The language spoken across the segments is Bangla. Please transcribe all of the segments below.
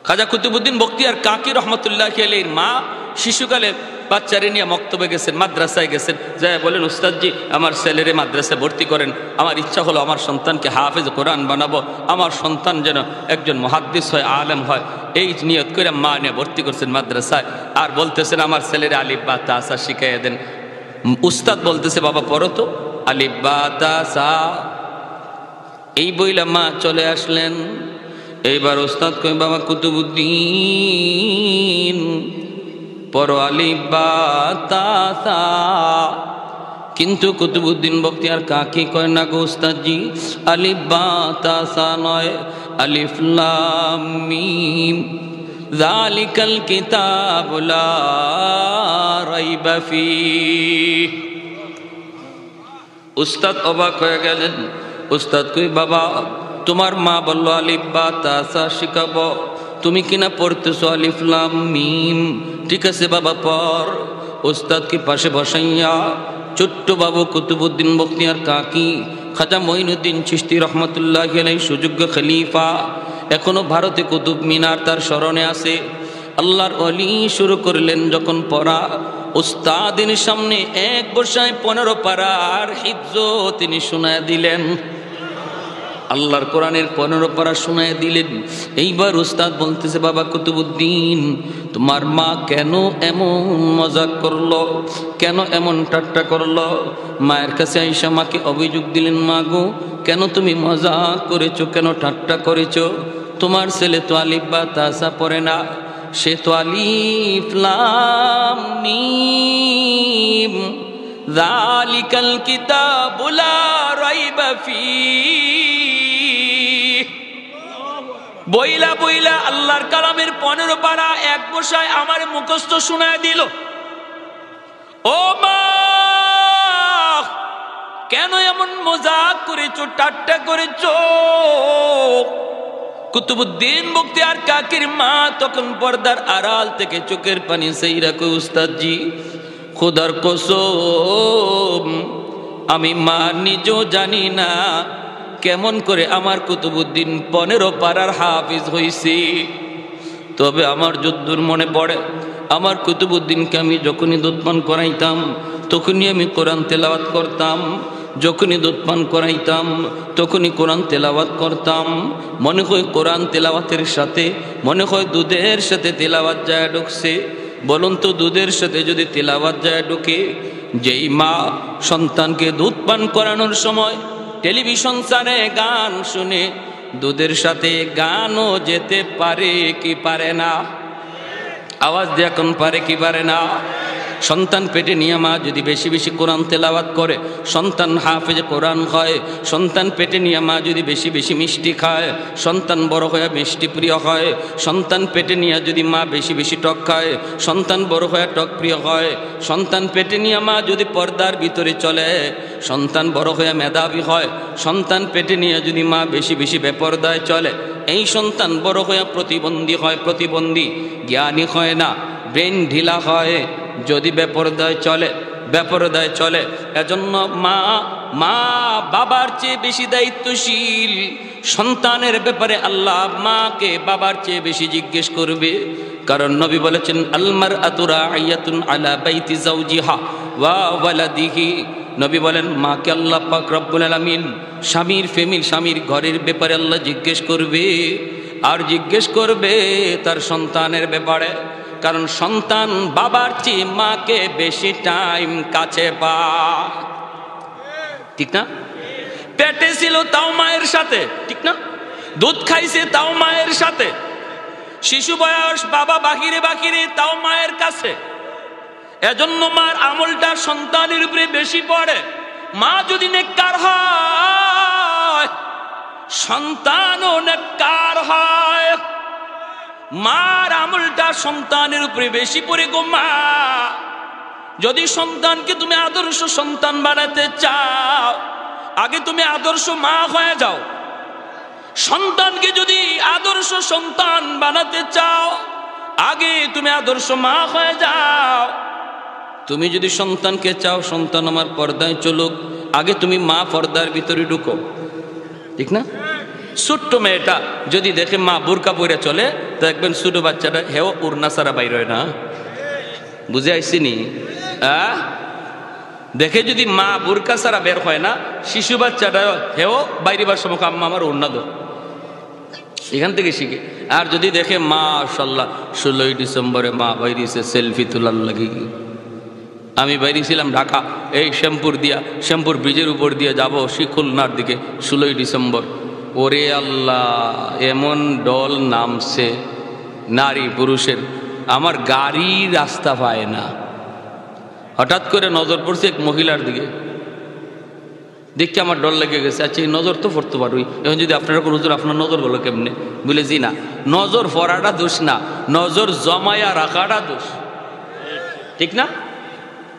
খাজা কুতুবউদ্দিন বখতিয়ার কাকি রহমতুল্লাহি আলাইহির মা শিশুকালে বাচ্চারে নিয়ে মক্তবে গেছেন, মাদ্রাসায় গেছেন, যায় বলেন উস্তাদজি আমার ছেলেরে মাদ্রাসায় ভর্তি করেন, আমার ইচ্ছা হলো আমার সন্তানকে হাফেজ কোরআন বানাবো, আমার সন্তান যেন একজন মুহাদ্দিস হয়, আলেম হয়, এই নিয়ত করে মা নিয়ে ভর্তি করছেন মাদ্রাসায়। আর বলতেছেন আমার ছেলেরে আলিফ বা তা সা শিখাইয়া দেন। উস্তাদ বলতেছে বাবা পড়ো তো আলিফ বা তা সা। এই বইলা মা চলে আসলেন। এইবার উস্তাদ কই বাবা কুতুবউদ্দিন পড়ো আলিফ বা তা সা। কিন্তু কুতুবউদ্দিন বখতিয়ার কাকি কয় না গো উস্তাদজি, আলিফ বা তা সা নয়, আলিফ লাম মিম যালিকাল কিতাবু লা রাইবা ফীহ। উস্তাদ অবাক হয়ে গেলেন। উস্তাদ কই বাবা তোমার মা বলল আলিফ বা তা সা শিখাবো, তুমি কিনা পড়তেছো আলিফ লাম মিম। ঠিক আছে বাবা পড়। উস্তাদকে পাশে বসাইয়া ছোট্ট বাবু কুতুবউদ্দিন বখতিয়ার কাকি খাজা মঈনুদ্দিন চিশতি রহমতুল্লাহি আলাইহি সুযোগ্য খলিফা, এখনো ভারতে কুতুব মিনার তার স্মরণে আছে। আল্লাহর ওলি শুরু করলেন যখন পড়া, উস্তাদের সামনে এক বর্ষায় 15 পারার হিফজ তিনি শোনায় দিলেন। আল্লাহর কোরআনের 15 পারা শোনায় দিলেন। এইবার উস্তাদ বলতেছে বাবা কুতুবউদ্দিন তোমার মা কেন এমন মজাক করলো, কেন এমন ঠাট্টা করলো? মায়ের কাছে আইসা মাকে অভিযোগ দিলেন, মা গো কেন তুমি মজাক করেছো, কেন ঠাট্টা করেছো? তোমার ছেলে তো আলিফ বা তা সা পড়ে না, সে তো আলিফ লাম মিম যালিকাল কিতাবু লা রাইবা ফীহ। বইলা বইলা আল্লাহর কালামের 15 পারা এক বসায় আমার মুখস্থ শোনায় দিল। ও মা কেন এমন মজাক করেছো, ঠাট্টা করেছো? কুতুবউদ্দিন বখতিয়ার কাকির মা তখন পর্দার আড়াল থেকে চোখের পানি সেইরা কই উস্তাদজি খোদার কসম আমি মা নিজেও জানি না কেমন করে আমার কুতুবউদ্দিন 15 পারার হাফিজ হইছি। তবে আমার যদ্দূর মনে পড়ে আমার কুতুবউদ্দিনকে আমি যখনই দুধ পান করাইতাম তখনই আমি কোরআন তেলাওয়াত করতাম, যখনই দুধ পান করাইতাম তখনই কোরআন তেলাওয়াত করতাম। মনে হয় কোরআন তেলাওয়াতের সাথে মনে হয় দুধের সাথে তেলাওয়াত যায় ঢুকছে। বলুন তো দুধের সাথে যদি তেলাওয়াত যায় ঢুকে, যেই মা সন্তানকে দুধ পান করানোর সময় টেলিভিশন চারে গান শুনে, দুধের সাথে গানও যেতে পারে কি পারে না? আওয়াজ দিয়ে এখন পারে কি পারে না? সন্তান পেটে নিয়ে মা যদি বেশি বেশি কোরআন তেলাওয়াত করে সন্তান হাফেজ কোরআন হয়। সন্তান পেটে নিয়ে মা যদি বেশি বেশি মিষ্টি খায় সন্তান বড় হয়ে মিষ্টি প্রিয় হয়। সন্তান পেটে নিয়ে যদি মা বেশি বেশি টক খায় সন্তান বড় হয়ে টক প্রিয় হয়। সন্তান পেটে নিয়ে মা যদি পর্দার ভিতরে চলে সন্তান বড় হয়ে মেধাবী হয়। সন্তান পেটে নিয়ে যদি মা বেশি বেশি বেপরদায় চলে এই সন্তান বড় হয়ে প্রতিবন্ধী হয়, প্রতিবন্ধী জ্ঞানী হয় না, ব্রেন ঢিলা হয় যদি বেপরদায় চলে। এজন্য মা বাবার চেয়ে বেশি দায়িত্বশীল। সন্তানের ব্যাপারে আল্লাহ মাকে বাবার চেয়ে বেশি জিজ্ঞেস করবে, কারণ নবী বলেছেন আল মারআতু রাইয়াতুন আলা বাইতি যাওজিহা ওয়া ওয়ালাদিহি। নবী বলেন মাকে আল্লাহ পাক রব্বুল আলামিন স্বামীর ঘরের ব্যাপারে আল্লাহ জিজ্ঞেস করবে, আর জিজ্ঞেস করবে তার সন্তানের ব্যাপারে। কারণ সন্তান বাবার চেয়ে মাকে বেশি টাইম কাছে পায়, ঠিক না? পেটে ছিল তাও মায়ের সাথে, ঠিক না? দুধ খাইছে তাও মায়ের সাথে, শিশু বয়স বাবা বাহিরে তাও মায়ের কাছে। এজন্য মার আমলটা সন্তানের উপরে বেশি পড়ে। মা যদি নেককার হয় সন্তানও নেককার হয়। মার আমলটা সন্তানের উপরে বেশি পড়ে গো মা। যদি সন্তানকে তুমি আদর্শ সন্তান বানাতে চাও আগে তুমি আদর্শ মা হয়ে যাও। সন্তানকে যদি আদর্শ সন্তান বানাতে চাও আগে তুমি আদর্শ মা হয়ে যাও। তুমি যদি সন্তানকে চাও সন্তান আমার পর্দায় চলুক আগে তুমি মা পর্দার ভিতরে ঢুকো, ঠিক না? ছোট্ট মেয়েটা যদি দেখে মা বোরকা পরে চলে, তো দেখবেন ছোট বাচ্চাটা হেও উড়না ছাড়া বাইর হয় না। বুঝে আইসিনি? দেখে যদি মা বোরকা ছাড়া বের হয় না, শিশু বাচ্চাটা হেও বাইরিবার সময় আম্মা আমার উড়না দো, এখান থেকে শিখে। আর যদি দেখে মাশাআল্লাহ 16ই ডিসেম্বরে মা বাইরিছে সেলফি তোলার লাগি। আমি বাইরেছিলাম ঢাকা, এই শ্যামপুর ব্রিজের উপর দিয়ে যাব খুলনার দিকে 16ই ডিসেম্বর। ওরে আল্লাহ, এমন দল নামছে নারী পুরুষের, আমার গাড়ি রাস্তা পায় না। হঠাৎ করে নজর পড়ছে এক মহিলার দিকে, দেখি আমার ডর লেগে গেছে। আচ্ছা এই নজর তো পড়তে পারবই, এখন যদি আপনারা কোনো হুজুর আপনার নজর বলো কেমনে? বলে জি না, নজর পড়াটা দোষ না, নজর জমায়া রাখাটা দোষ, ঠিক না?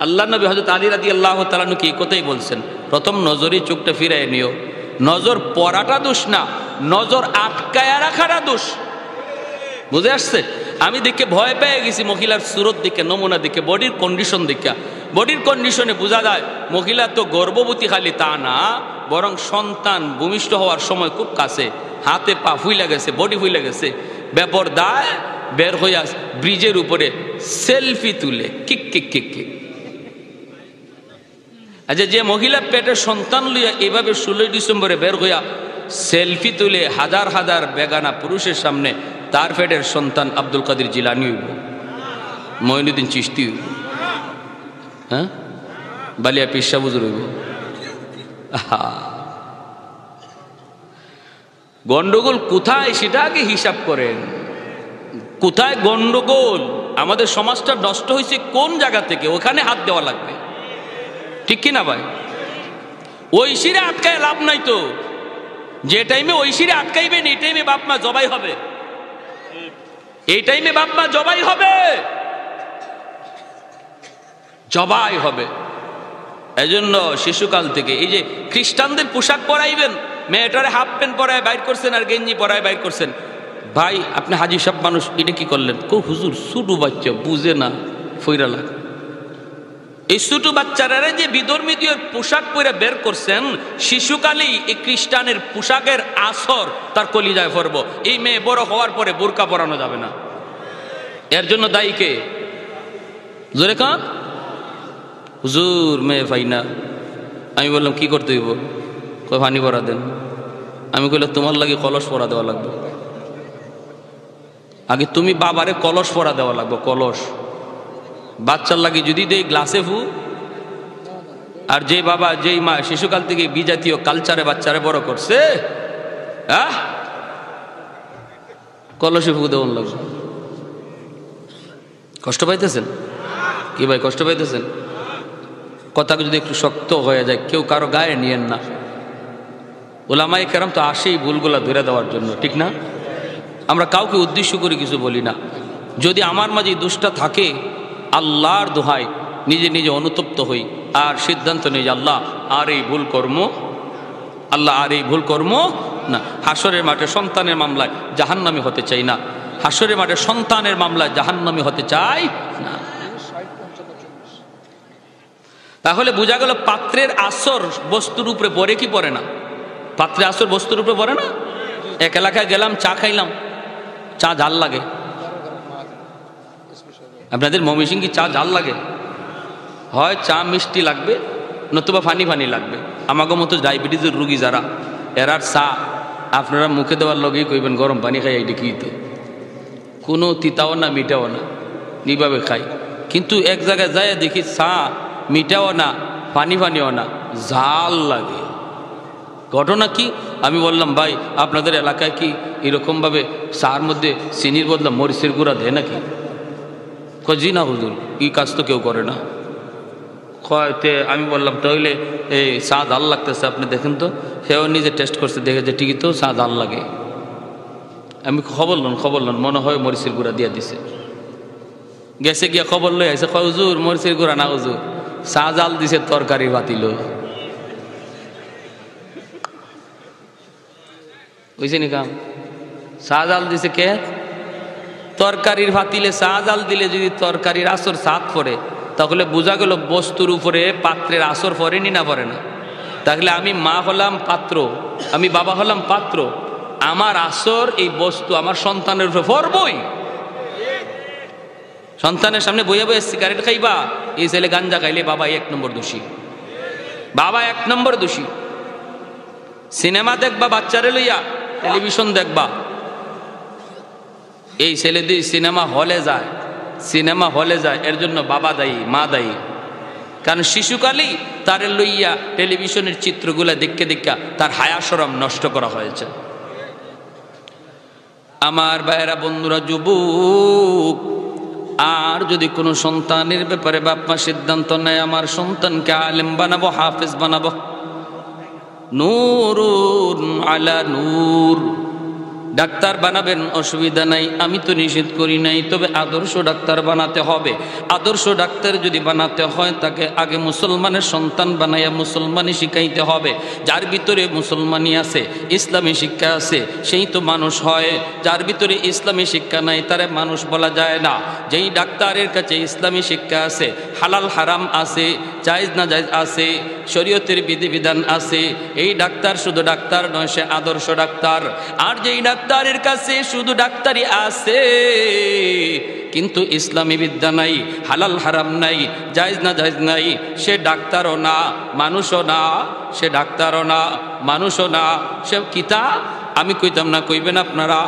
আল্লাহ নবী হযরত আলী রাদিয়াল্লাহু তাআলা কি কথাই বলছেন, প্রথম নজরই চোখটা ফিরায় নিও। নজর পড়াটা দোষ না, নজর আটকায়া রাখাটা দোষ। বুঝে আসছে? আমি দেখে ভয় পেয়ে গেছি মহিলার সুরত দিকে, নমুনা দিকে, বডির কন্ডিশন দিকে। বডির কন্ডিশনে বোঝা যায় মহিলা তো গর্ভবতী খালি তা না, বরং সন্তান ভূমিষ্ঠ হওয়ার সময় খুব কাছে, হাতে পা ফুইলা গেছে, বডি ফুইলা গেছে, বেপরদায় বের হইয়া ব্রিজের উপরে সেলফি তুলে কিক কিক কিক কিক। আচ্ছা যে মহিলা পেটের সন্তান লইয়া এভাবে 16ই ডিসেম্বরে বের হইয়া সেলফি তুলে হাজার হাজার বেগানা পুরুষের সামনে, তার পেটের সন্তান আব্দুল কাদের জিলানী হইব, মঈনুদ্দিন চিশতি হইব, হ্যাঁ, বালিয়া পীর সাহেব হুজুর হইব। গন্ডগোল কোথায় সেটা আগে হিসাব করেন। কোথায় গন্ডগোল? আমাদের সমাজটা নষ্ট হয়েছে কোন জায়গা থেকে? ওখানে হাত দেওয়া লাগবে, ঠিক কিনা ভাই? ঐশীরে আটকায় লাভ নাই তো। যে টাইমে ঐশীরে আটকাইবেন এই টাইমে বাপ মা জবাই হবে, এই টাইমে বাপ মা জবাই হবে, জবাই হবে। এজন্য শিশুকাল থেকে এই যে খ্রিস্টানদের পোশাক পরাইবেন, মেয়েটারে হাফ প্যান্ট পরায় বাইর করছেন আর গেঞ্জি পরায় বাইর করছেন, ভাই আপনি হাজি সাহেব মানুষ, এটা কি করলেন? কো হুজুর ছোট বাচ্চা বুঝে না, ফইরা লাগ। এই ছোট বাচ্চারা যে বিধর্মীয় পোশাক পরে বের করছেন, শিশুকালেই এই খ্রিস্টানের পোশাকের আসর তার কলিজায় পড়ব। এই মেয়ে বড় হওয়ার পরে বোরকা পরানো যাবে না। এর জন্য দায়ী কে? জোরে কান। হুজুর মেয়ে পাই না। আমি বললাম কি করতে হইব? কয় পানি পরা দেন। আমি কইলাম তোমার লাগে কলস পরা দেওয়া লাগবে, আগে তুমি বাবারে কলস পরা দেওয়া লাগবে। কলস বাচ্চার লাগে যদি দেই গ্লাসে ফু, আর যে বাবা যেই মা শিশুকাল থেকে বিজাতীয় কালচারে বাচ্চারে বড় করছে, কলসে ফু দেওয়ার লাগবে। কষ্ট পাইতেছেন কি ভাই? কষ্ট পাইতেছেন? কথা যদি একটু শক্ত হয়ে যায়, কেউ কারো গায়ে নিয়েন না। ওলামায়ে কেরাম তো আসেই ভুলগুলা ধরে দেওয়ার জন্য, ঠিক না? আমরা কাউকে উদ্দেশ্য করে কিছু বলি না। যদি আমার মাঝে দোষটা থাকে, আল্লাহর দোহাই নিজে নিজে অনুতপ্ত হই আর সিদ্ধান্ত নেই যে আল্লাহ আর এই ভুল কর্ম, আল্লাহ আর এই ভুল কর্ম না। হাসরের মাঠে সন্তানের মামলায় জাহান্নামী হতে চাই না, হাসরের মাঠে সন্তানের মামলায় জাহান্নামী হতে চাই না। তাহলে বোঝা গেল পাত্রের আসর বস্তুর উপরে পড়ে কি পড়ে না? পাত্রের আসর বস্তুর উপরে পড়ে না? এক এলাকায় গেলাম, চা খাইলাম, চা ঝাল লাগে। আপনাদের ময়মনসিংহে কি চা ঝাল লাগে? হয় চা মিষ্টি লাগবে, নতুবা ফানি ফানি লাগবে। আমাকে মতো ডায়াবেটিসের রুগী যারা, এরার চা আপনারা মুখে দেওয়ার লগেই কইবেন গরম পানি খাই, এইটা কি? তো কোনো তিতাও না মিঠাও না, নিভাবে খাই। কিন্তু এক জায়গায় যায় দেখি চা মিঠাও না, পানি পানিও না, ঝাল লাগে। ঘটনা কি? আমি বললাম ভাই আপনাদের এলাকায় কি এরকমভাবে চার মধ্যে চিনির বদলা মরিচের গুঁড়া দেয় নাকি? কয় জি না হুজুর, এই কাজ তো কেউ করে না। কয়তে আমি বললাম তাহলে এই চা ঝাল লাগতেছে, আপনি দেখেন তো। সেও নিজে টেস্ট করছে, দেখে যে ঠিকই তো চা ঝাল লাগে। আমি খবর লন, মনে হয় মরিচের গুঁড়া দিয়া দিছে। গেছে গিয়া খবর লই আইসে, কয় হুজুর মরিচের গুঁড়া না হুজুর, চা জাল দিছে, তরকারি বাতিল। বুঝছে নি কাম? চা জাল দিছে কে? তরকারির ভাতিলে চা জাল দিলে যদি তরকারির আসর সাত পড়ে, তাহলে বোঝা গেল বস্তুর উপরে পাত্রের আসর পড়েনি না পড়ে না? তাহলে আমি মা হলাম পাত্র, আমি বাবা হলাম পাত্র, আমার আসর এই বস্তু আমার সন্তানের উপরে পড়বই। সন্তানের সামনে বইয়া বইয়া সিগারেট খাইবা, এই ছেলে গাঞ্জা খাইলে বাবা 1 নম্বর দোষী, বাবা 1 নম্বর দোষী। সিনেমা দেখবা বাচ্চারে লইয়া, টেলিভিশন দেখবা, এই ছেলে দিয়ে সিনেমা হলে যায়, সিনেমা হলে যায়, এর জন্য বাবা দায়ী, মা দায়ী। কারণ শিশুকালেই তার লইয়া টেলিভিশনের চিত্রগুলা দেখে দেখা তার হায়া শরম নষ্ট করা হয়েছে। আমার ভাইয়েরা, বন্ধুরা, যুবক, আর যদি কোনো সন্তানের ব্যাপারে বাপ মা সিদ্ধান্ত নেয় আমার সন্তানকে আলেম বানাবো, হাফেজ বানাবো, নূরুন আলা নূর, ডাক্তার বানাবেন, অসুবিধা নাই, আমি তো নিষেধ করি নাই, তবে আদর্শ ডাক্তার বানাতে হবে। আদর্শ ডাক্তার যদি বানাতে হয় তাকে আগে মুসলমানের সন্তান বানাইয়া মুসলমানি শিখাইতে হবে। যার ভিতরে মুসলমানি আছে, ইসলামী শিক্ষা আছে, সেই তো মানুষ হয়। যার ভিতরে ইসলামী শিক্ষা নাই তারে মানুষ বলা যায় না। যেই ডাক্তারের কাছে ইসলামী শিক্ষা আছে, হালাল হারাম আছে, জায়েজ না জায়েজ আছে, শরীয়তের বিধিবিধান আছে, এই ডাক্তার শুধু ডাক্তার নয়, সে আদর্শ ডাক্তার। আর যেই ডাক্তারের কাছে শুধু ডাক্তারি আছে কিন্তু ইসলামী বিদ্যা নাই, হালাল হারাম নাই, জায়েজ না জায়েজ নাই, সে ডাক্তারও না, মানুষও না, সে ডাক্তারও না, মানুষও না, সে কিতা আমি কইতাম না, কইবেন আপনারা।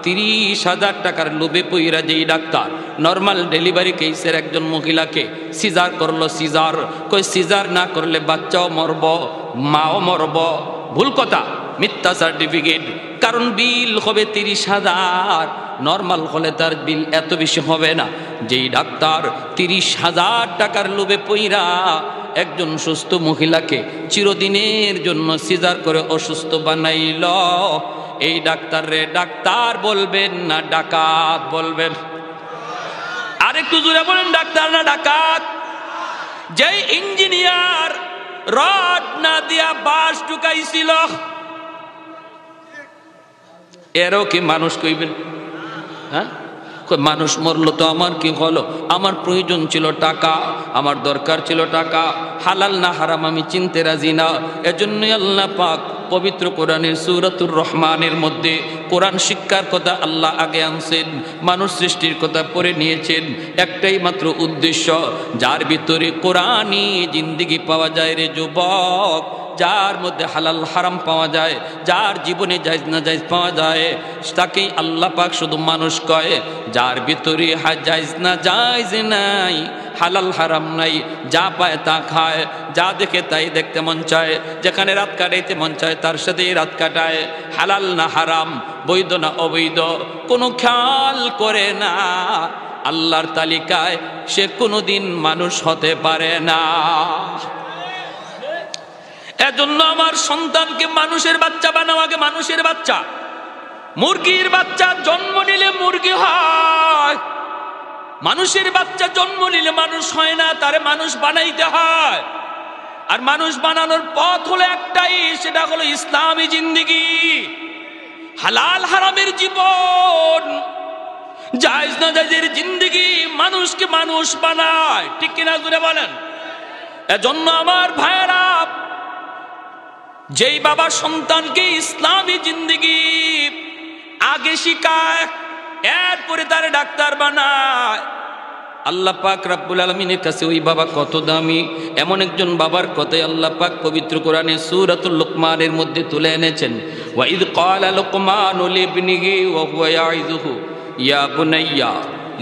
30,000 টাকার লোভে পইরা যেই ডাক্তার নর্মাল ডেলিভারি কেসের একজন মহিলাকে সিজার করলো, সিজার কই সিজার না করলে বাচ্চাও মরব, মাও মরব, ভুল কথা, মিথ্যা সার্টিফিকেট। কারণ বিল হবে 30,000, নর্মাল হলে তার বিল এত বেশি হবে না। যেই ডাক্তার 30,000 টাকার লোভে পইরা একজন সুস্থ মহিলাকে চিরদিনের জন্য সিজার করে অসুস্থ বানাইল, এই ডাক্তার রে ডাক্তার বলবেন না ডাকাত বলবেন? আরেকটু জোরে বলেন, ডাক্তার না ডাকাত? যেই ইঞ্জিনিয়ার রড না দিয়া বাঁশ ঢুকাইছিল, এরও কি মানুষ কইবেন? হ্যাঁ, মানুষ মরলো তো আমার কি হলো, আমার প্রয়োজন ছিল টাকা, আমার দরকার ছিল টাকা, হালাল না হারাম আমি চিনতে রাজি না। এজন্যই আল্লাহ পাক পবিত্র কোরআনের সূরাতুর রহমানের মধ্যে কোরআন শিক্ষার কথা আল্লাহ আগে আনছেন, মানুষ সৃষ্টির কথা পরে নিয়েছেন, একটাই মাত্র উদ্দেশ্য, যার ভিতরে কোরআনই জিন্দেগি পাওয়া যায় রে যুবক, যার মধ্যে হালাল হারাম পাওয়া যায়, যার জীবনে জায়েজ না জায়েজ পাওয়া যায়, তাকেই আল্লাহ পাক শুধু মানুষ কয়। যার ভিতরে জায়েজ না জায়েজ নাই, হালাল হারাম নাই, যা পায় তা খায়, যা দেখে তাই দেখতে মন চায়, যেখানে রাত কাটাইতে মন চায় তার সাথেই রাত কাটায়, হালাল না হারাম, বৈধ না অবৈধ কোনো খেয়াল করে না, আল্লাহর তালিকায় সে কোনোদিন মানুষ হতে পারে না। এজন্য আমার সন্তানকে মানুষের বাচ্চা বানাও, আগে মানুষের বাচ্চা। মুরগির বাচ্চা জন্ম নিলে মুরগি হয়, মানুষের বাচ্চা জন্ম নিলে মানুষ হয় না, তারে মানুষ বানাইতে হয়। আর মানুষ বানানোর পথ হলো একটাই, সেটা হলো ইসলামী জিন্দেগি, হালাল হারামের জীবন, জায়েজ না জায়েজের জিন্দেগি মানুষকে মানুষ বানায়, ঠিক কিনা জুড়ে বলেন? এজন্য আমার ভাইয়েরা, যেই বাবা সন্তানকে ইসলামী জিন্দেগি আগে শিখায়, এরপরে তার ডাক্তার বানায়, আল্লাহ পাক রব্বুল আলামিনের কাছে ওই বাবা কত দামি। এমন একজন বাবার কথাই আল্লাহ পাক পবিত্র কোরআনে সূরাতুল লুকমানের মধ্যে তুলে এনেছেন। ওয়া ইয ক্বালা লুকমানু লিবনিহি ওয়া হুয়া ইয়াইযুহু ইয়া বুনাইয়া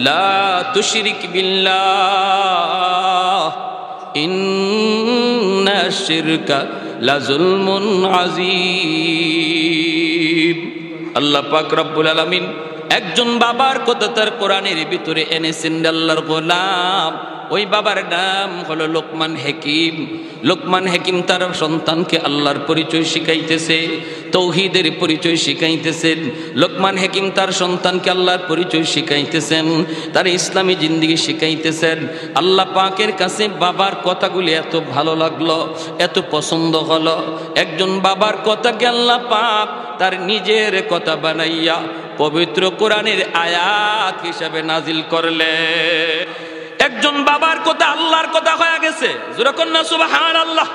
লা তুশরিক বিল্লাহ ইন্নাশ শিরকা লাযুলমুন আযীম। আল্লাহ পাক রব্বুল আলামিন একজন বাবার কথা তার কোরআনের ভিতরে এনেছেন, আল্লাহর গোলাম। ওই বাবার নাম হলো লোকমান হাকিম। লোকমান হাকিম তার সন্তানকে আল্লাহর পরিচয় শিখাইতেছে, তৌহিদের পরিচয় শিখাইতেছেন। লোকমান হাকিম তার সন্তানকে আল্লাহর পরিচয় শিখাইতেছেন, তার ইসলামী জিন্দেগি শিখাইতেছেন। আল্লাহ পাকের কাছে বাবার কথাগুলি এত ভালো লাগলো, এত পছন্দ হলো, একজন বাবার কথাকে আল্লাহ পাক তার নিজের কথা বানাইয়া পবিত্র কোরআনের আয়াত হিসাবে নাজিল করলে। একজন বাবার কথা আল্লাহর কথা হয়ে গেছে, যেরকম না সুবহানাল্লাহ।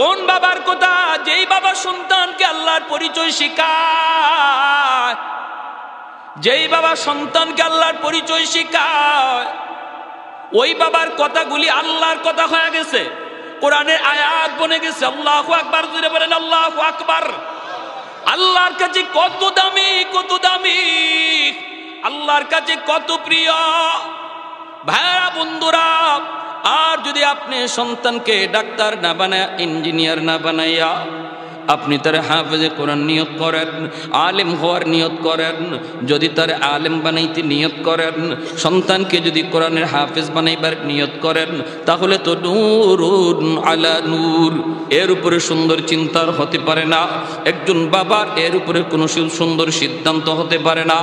কোন বাবার কথা? যেই বাবা সন্তানকে আল্লাহর পরিচয় শিখায়, যেই বাবা সন্তানকে আল্লাহর পরিচয় শিখায়, ওই বাবার কথাগুলি আল্লাহর কথা হয়ে গেছে, কোরআনের আয়াত বনে গেছে। আল্লাহু আকবার, জোরে বলেন আল্লাহু আকবার। আল্লাহর কাছে কত দামি, কত দামি, আল্লাহর কাছে কত প্রিয় ভাইরা বন্ধুরা। আর যদি আপনি সন্তানকে ডাক্তার না বানায়, ইঞ্জিনিয়ার না বানাইয়া আপনি তার হাফেজে কোরআন নিয়ত করেন, আলেম হওয়ার নিয়ত করেন, যদি তার আলেম বানাইতে নিয়ত করেন, সন্তানকে যদি কোরআনের হাফেজ বানাইবার নিয়ত করেন, তাহলে তো নূরুন আলা নূর, এর উপরে সুন্দর চিন্তার হতে পারে না। একজন বাবার এর উপরে কোনো সুন্দর সিদ্ধান্ত হতে পারে না।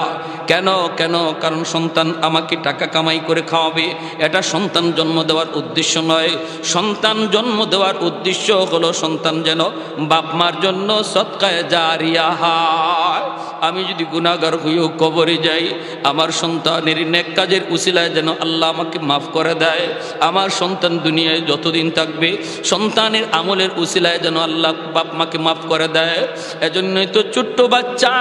কেন? কেন? কারণ সন্তান আমাকে টাকা কামাই করে খাওয়াবে, এটা সন্তান জন্ম দেওয়ার উদ্দেশ্য নয়। সন্তান জন্ম দেওয়ার উদ্দেশ্য হলো সন্তান যেন বাপ মার জন্য সদকায়ে জারিয়া হয়। আমি যদি গুনাহগার হইও কবরে যাই, আমার সন্তানের নেক কাজের উসিলায় যেন আল্লাহ আমাকে মাফ করে দেয়। আমার সন্তান দুনিয়ায় যতদিন থাকবে, সন্তানের আমলের উসিলায় যেন আল্লাহ বাপ মাকে মাফ করে দেয়। এজন্যই তো ছোট্ট বাচ্চা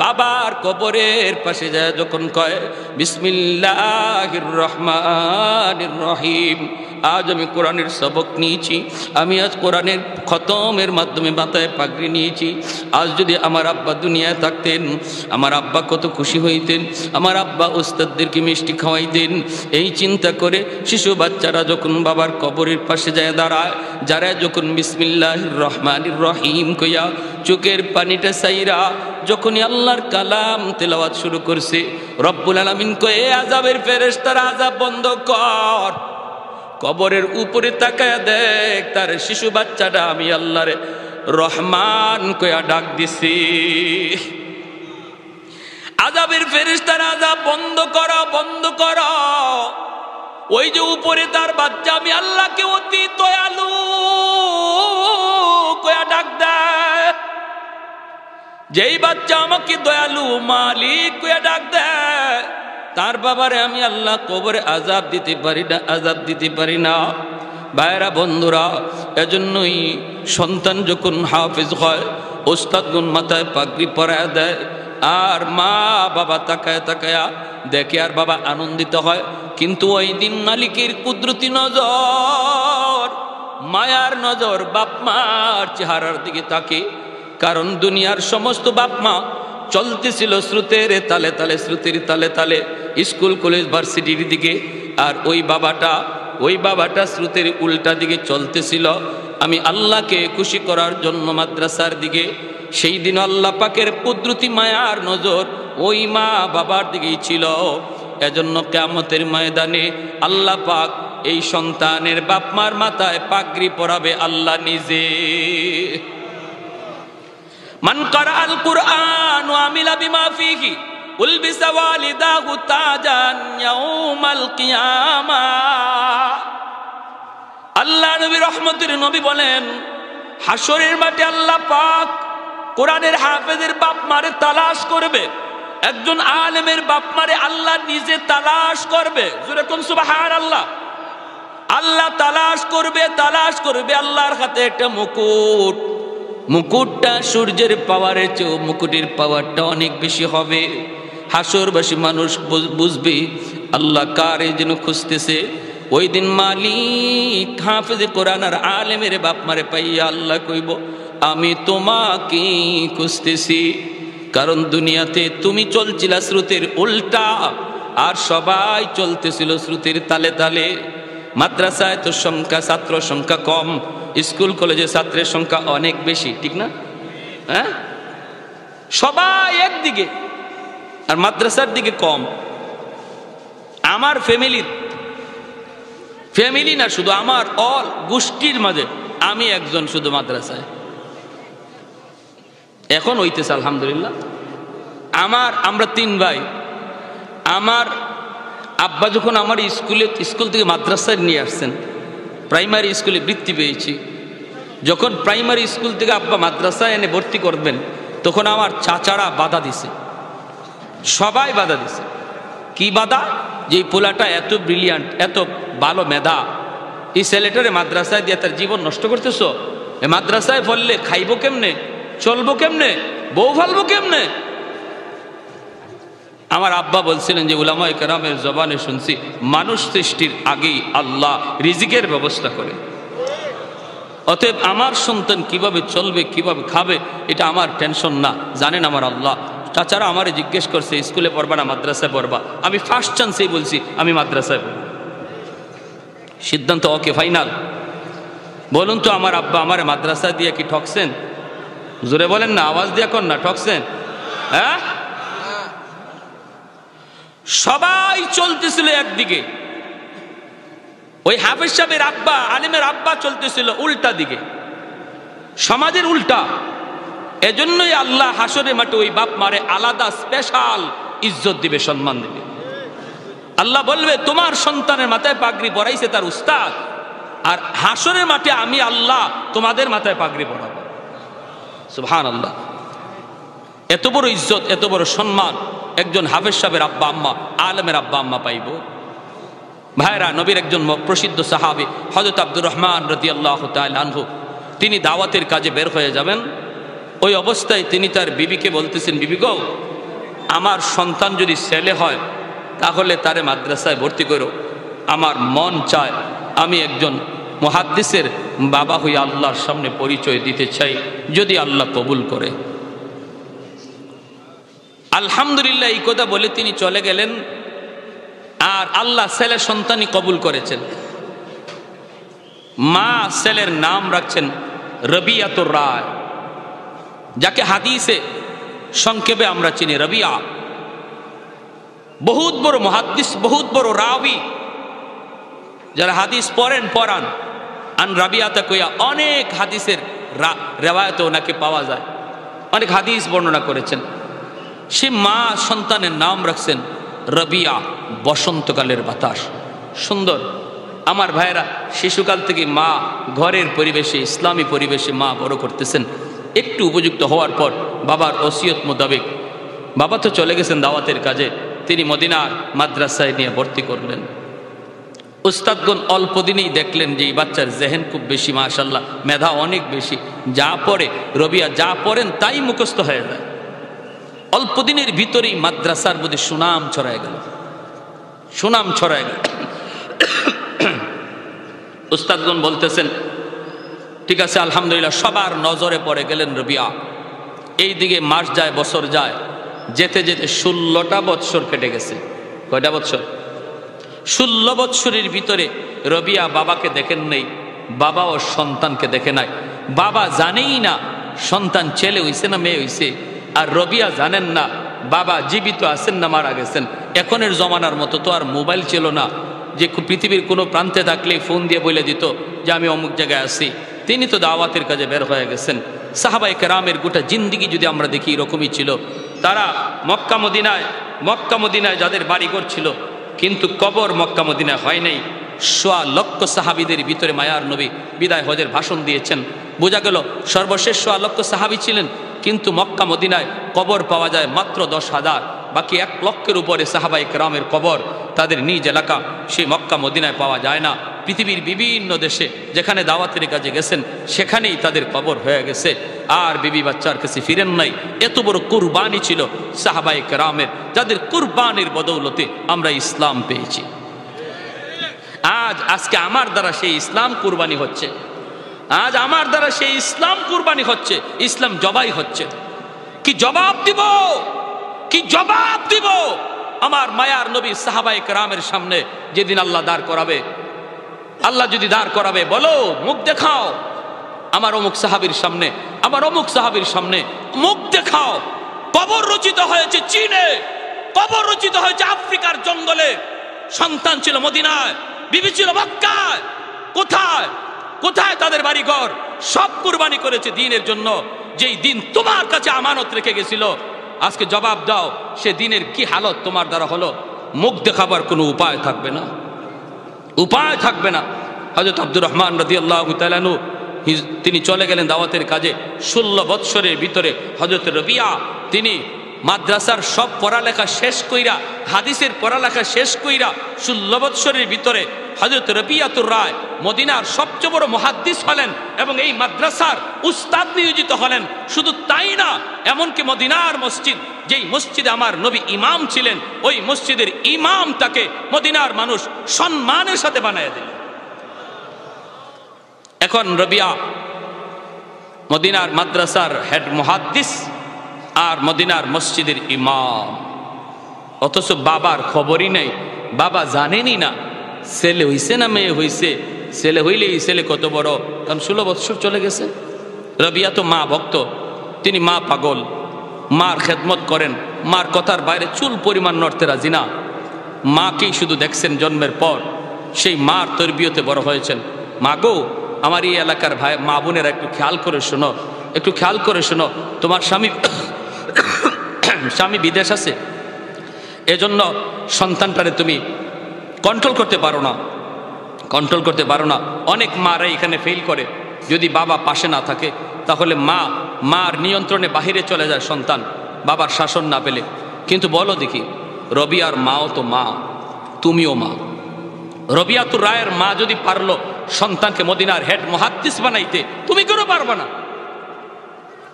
বাবার কবরের পাশে যায় যখন কয় বিসমিল্লাহির রহমানির রহিম। আজ আমি কোরআনের সবক নিয়েছি, আমি আজ কোরআনের খতমের মাধ্যমে মাথায় পাগড়ি নিয়েছি। আজ যদি আমার আব্বা দুনিয়ায় থাকতেন, আমার আব্বা কত খুশি হইতেন, আমার আব্বা উস্তাদদেরকে মিষ্টি খাওয়াইতেন। এই চিন্তা করে শিশু বাচ্চারা যখন বাবার কবরের পাশে যায় দাঁড়ায়, যারা যখন বিসমিল্লাহির রহমানির রহিম কইয়া চোখের পানিটা সাইরা যখনই আল্লাহর কালাম তেলাওয়াত শুরু করছে, রব্বুল আলামিন কয়ে আযাবের ফেরেশতারা আযাব বন্ধ কর। কবরের উপরে তাকায়া দেখ, তার শিশু বাচ্চাটা আমি আল্লাহরে রহমান কয়া ডাক দিছি। আযাবের ফেরেশতারা আযাব বন্ধ করো, বন্ধ করো। ওই যে উপরে তার বাচ্চা আমি আল্লাহকে অতি দয়ালু কয়া ডাক দেয়। যেই বাচ্চা আমাকে দয়ালু মালিক কয়া ডাক দেয়, তার বাবারে আমি আল্লাহ কবরে আযাব দিতে পারি না, আযাব দিতে পারি না। ভাইরা বন্ধুরা, এজন্যই সন্তান যখন হাফেজ হয়, ওস্তাদগুন মাথায় পাগড়ি পরায় দেয়, আর মা বাবা তাকায় তাকায়া দেখে আর বাবা আনন্দিত হয়। কিন্তু ওই দিন মালিকের কুদরতি নজর, মায়ার নজর বাপ মার চেহারার দিকে তাকে। কারণ দুনিয়ার সমস্ত বাপ মা চলতেছিল স্রোতের তালে তালে, স্রোতের তালে তালে স্কুল কলেজ ভার্সিটির দিকে, আর ওই বাবাটা স্রোতের উল্টা দিকে চলতেছিল আমি আল্লাহকে খুশি করার জন্য মাদ্রাসার দিকে। সেই দিন আল্লাহ পাকের কুদরতি মায়ার নজর ওই মা বাবার দিকেই ছিল। এজন্য কিয়ামতের ময়দানে আল্লাহ পাক এই সন্তানের বাপ মার মাথায় পাগড়ি পরাবে আল্লাহ নিজে। মান ক্বারাআল কুরআন ওয়া আমিলা বিমা ফীহি উলবিসা ওয়ালিদাহু তাজান ইয়াউমাল কিয়ামাহ। আল্লাহ নবী রহমতের নবী বলেন, হাসরের মাঠে আল্লাহ পাক কোরআনের হাফেজের বাপ মারে তালাশ করবে, একজন আলেমের বাপ মারে আল্লাহ নিজে তালাশ করবে। জোরে কোন সুবহানাল্লাহ। আল্লাহ তালাশ করবে, তালাশ করবে। আল্লাহর হাতে একটা মুকুট, মুকুটটা সূর্যের পাওয়ারের চেয়েও মুকুটের পাওয়ারটা অনেক বেশি হবে। হাসরবাসী মানুষ বুঝবে আল্লাহ কারে যেন খুঁজতেছে। ওই দিন মালিক হাফেজে কোরআন আর আলেমের বাপ মারে পাইয়া আল্লাহ কইব, আমি তোমাকে খুঁজতেছি। কারণ দুনিয়াতে তুমি চলছিলা স্রোতের উল্টা, আর সবাই চলতেছিল স্রোতের তালে তালে। মাদ্রাসায় তো ছাত্র সংখ্যা কম, স্কুল কলেজে ছাত্রের সংখ্যা অনেক বেশি, ঠিক না? হ্যাঁ, সবাই একদিকে আর মাদ্রাসার দিকে কম। আমার ফ্যামিলি না, শুধু আমার অল গোষ্ঠীর মাঝে আমি একজন শুধু মাদ্রাসায়। এখন হইতেছে আলহামদুলিল্লাহ। আমরা 3 ভাই। আমার আব্বা যখন আমার স্কুল থেকে মাদ্রাসায় নিয়ে আসছেন, প্রাইমারি স্কুলে বৃত্তি পেয়েছি, যখন প্রাইমারি স্কুল থেকে আব্বা মাদ্রাসায় এনে ভর্তি করবেন, তখন আমার চাচারা বাধা দিছে, সবাই বাধা দিছে। কি বাধা? যে পোলাটা এত ব্রিলিয়ান্ট, এত ভালো মেধা, এই ছেলেটারে মাদ্রাসায় দিয়ে তার জীবন নষ্ট করতেছো, এ মাদ্রাসায় পড়লে খাইবো কেমনে, চলবো কেমনে, বউ ফালবো কেমনে? আমার আব্বা বলছিলেন যে উলামায়ে কেরামের জবানে শুনছি, মানুষ সৃষ্টির আগেই আল্লাহ রিজিকের ব্যবস্থা করে। অতএব আমার সন্তান কিভাবে চলবে, কিভাবে খাবে, এটা আমার টেনশন না, জানেন আমার আল্লাহ। তাছাড়া আমারে জিজ্ঞেস করছে স্কুলে পড়বা না মাদ্রাসায় পড়বা, আমি ফার্স্ট চান্সেই বলছি আমি মাদ্রাসায় পড়ব। সিদ্ধান্ত ওকে, ফাইনাল। বলুন তো আমার আব্বা আমারে মাদ্রাসায় দিয়ে কি ঠকছেন? জোরে বলেন না, আওয়াজ দিয়ে কর না, ঠকছেন? হ্যাঁ, সবাই চলতেছিল একদিকে, ওই হাফেজ সাহেবের আব্বা, আলিমের আব্বা চলতেছিল উল্টা দিকে, সমাজের উল্টা। এজন্যই আল্লাহ হাসরের মাঠে ওই বাপ মারে আলাদা স্পেশাল ইজ্জত দিবে, সম্মান দিবে। আল্লাহ বলবে তোমার সন্তানের মাথায় পাগড়ি পরাইছে তার উস্তাদ, আর হাসরের মাঠে আমি আল্লাহ তোমাদের মাথায় পাগড়ি পরাবো। সুবহানাল্লাহ। এত বড় ইজ্জত, এত বড় সম্মান একজন হাফেজ সাহেবের আব্বা আম্মা, আলেমের আব্বা আম্মা পাইব। ভাইরা, নবীর একজন প্রসিদ্ধ সাহাবী হযরত আব্দুর রহমান রাদিয়াল্লাহু তাআলা আনহু, তিনি দাওয়াতের কাজে বের হয়ে যাবেন। ওই অবস্থায় তিনি তার বিবিকে বলতেছেন, বিবি গো, আমার সন্তান যদি ছেলে হয় তাহলে তারে মাদ্রাসায় ভর্তি করো। আমার মন চায় আমি একজন মুহাদ্দিসের বাবা হয়ে আল্লাহর সামনে পরিচয় দিতে চাই, যদি আল্লাহ কবুল করে। আলহামদুলিল্লাহ, এই কথা বলে তিনি চলে গেলেন, আর আল্লাহ ছেলে সন্তানই কবুল করেছেন। মা ছেলের নাম রাখছেন রবিয়াতুর রায়, যাকে হাদিসে সংক্ষেপে আমরা চিনি রবিয়া। বহুত বড় মুহাদ্দিস, বহুত বড় রাবি, যারা হাদিস পড়ান। আন রাবিয়াতা কইয়া অনেক হাদিসের রেওয়ায়েত ওনাকে পাওয়া যায়, অনেক হাদিস বর্ণনা করেছেন। সে মা সন্তানের নাম রাখছেন রবিয়া, বসন্তকালের বাতাস। সুন্দর। আমার ভাইয়েরা, শিশুকাল থেকে মা ঘরের পরিবেশে, ইসলামী পরিবেশে মা বড় করতেছেন। একটু উপযুক্ত হওয়ার পর বাবার ওসিয়ত মোতাবেক, বাবা তো চলে গেছেন দাওয়াতের কাজে, তিনি মদিনার মাদ্রাসায় নিয়ে ভর্তি করলেন। উস্তাদগণ অল্প দিনেই দেখলেন যে এই বাচ্চার জেহেন খুব বেশি, মাশাআল্লাহ, মেধা অনেক বেশি। যা পড়ে রবিয়া, যা পড়েন তাই মুখস্থ হয়ে যায়। অল্প দিনের ভিতরেই মাদ্রাসার মধ্যে সুনাম ছড়ায় গেল, সুনাম ছড়ায় গেল। উস্তাদগণ বলতেছেন, ঠিক আছে আলহামদুলিল্লাহ, সবার নজরে পড়ে গেলেন রবিয়া। এই দিকে মাস যায়, বছর যায়, যেতে যেতে 16টা বৎসর কেটে গেছে। কয়টা বৎসর? 16 বৎসরের ভিতরে রবিয়া বাবাকে দেখেন নেই, বাবা ও সন্তানকে দেখে নাই। বাবা জানেই না সন্তান ছেলে হইছে না মেয়ে হইছে, আর রবিয়া জানেন না বাবা জীবিত আছেন না মারা গেছেন। এখনের জমানার মতো তো আর মোবাইল ছিল না যে পৃথিবীর কোনো প্রান্তে থাকলে ফোন দিয়ে বলে দিত যে আমি অমুক জায়গায় আছি। তিনি তো দাওয়াতের কাজে বের হয়ে গেছেন। সাহাবায়ে কেরামের গোটা জিন্দিগি যদি আমরা দেখি, এরকমই ছিল। তারা মক্কা মদিনায় যাদের বাড়িঘর ছিল, কিন্তু কবর মক্কা মদিনায় হয় নাই। 1.25 লক্ষ সাহাবীদের ভিতরে মায়ার নবী বিদায় হজের ভাষণ দিয়েছেন। বোঝা গেল সর্বশেষ 1.25 লক্ষ সাহাবী ছিলেন, কিন্তু মক্কা মদিনায় কবর পাওয়া যায় মাত্র 10,000। বাকি 1 লক্ষের উপরে সাহাবায়ে কেরামের কবর তাদের নিজ এলাকা, সেই মক্কা মদিনায় পাওয়া যায় না। পৃথিবীর বিভিন্ন দেশে যেখানে দাওয়াতের কাজে গেছেন সেখানেই তাদের কবর হয়ে গেছে, আর বিবি বাচ্চার কাছে ফিরেন নাই। এত বড় কুরবানি ছিল সাহাবায়ে কেরামের, যাদের কুরবানির বদৌলতে আমরা ইসলাম পেয়েছি। আজকে আমার দ্বারা সেই ইসলাম কুরবানি হচ্ছে, আজ আমার দ্বারা সেই ইসলাম কুরবানি হচ্ছে, ইসলাম জবাই হচ্ছে। কি জবাব দিব, কি জবাব দিব আমার মায়ার নবী সাহাবায়ে কেরামের সামনে যেদিন আল্লাহ দাঁড় করাবে? আল্লাহ যদি দাঁড় করাবে, বলো মুখ দেখাও আমার অমুক সাহাবীর সামনে, আমার অমুক সাহাবীর সামনে মুখ দেখাও। কবর রচিত হয়েছে চীনে, কবর রচিত হয়েছে আফ্রিকার জঙ্গলে, সন্তান ছিল মদিনায়, বিবি ছিল মক্কায়। কোথায় কোথায় তাদের বাড়িঘর? সব কুরবানি করেছে দ্বীনের জন্য, যেই দিন তোমার কাছে আমানত রেখে গেছিল। আজকে জবাব দাও, সে দিনের কি হালত তোমার দ্বারা হলো? মুখ দেখাবার কোনো উপায় থাকবে না, উপায় থাকবে না। হযরত আব্দুর রহমান রাদিয়াল্লাহু তাআলা আনহু তিনি চলে গেলেন দাওয়াতের কাজে। 16 বৎসরের ভিতরে হযরত রবিয়া তিনি মাদ্রাসার সব পড়ালেখা শেষ কইরা, হাদিসের পড়ালেখা শেষ কইরা 16 বৎসরের ভিতরে হযরত রবিয়াতুর রায় মদিনার সবচেয়ে বড় মুহাদ্দিস হলেন এবং এই মাদ্রাসার উস্তাদ নিয়োজিত হলেন। শুধু তাই না, এমনকি মদিনার মসজিদ, যেই মসজিদে আমার নবী ইমাম ছিলেন, ওই মসজিদের ইমাম তাকে মদিনার মানুষ সম্মানের সাথে বানায় দিল। এখন রবিয়া মদিনার মাদ্রাসার হেড মুহাদ্দিস আর মদিনার মসজিদের ইমাম, অথচ বাবার খবরই নেই, বাবা জানেনই না ছেলে হইছে না মেয়ে হইছে। ছেলে হইলেই ছেলে কত বড়, কারণ 16 বৎসর চলে গেছে। রবিয়া তো মা ভক্ত, তিনি মা পাগল, মার খেদমত করেন, মার কথার বাইরে চুল পরিমাণ নড়তে রাজি না। মাকেই শুধু দেখছেন জন্মের পর, সেই মার তরবিয়তে বড় হয়েছেন। মা গো, আমার এই এলাকার ভাই মা বোনেরা একটু খেয়াল করে শোনো, একটু খেয়াল করে শোনো, তোমার স্বামী বিদেশ আছে, এজন্য সন্তানটারে তুমি কন্ট্রোল করতে পারো না। অনেক মারা এখানে ফেল করে, যদি বাবা পাশে না থাকে তাহলে মার নিয়ন্ত্রণে বাহিরে চলে যায় সন্তান, বাবার শাসন না পেলে। কিন্তু বলো দেখি, রবিয়ার মাও তো মা, তুমিও মা। রবিয়াতুর রায়ের মা যদি পারলো সন্তানকে মদিনার হেড মুহাদ্দিস বানাইতে, তুমি কেন পারবে না?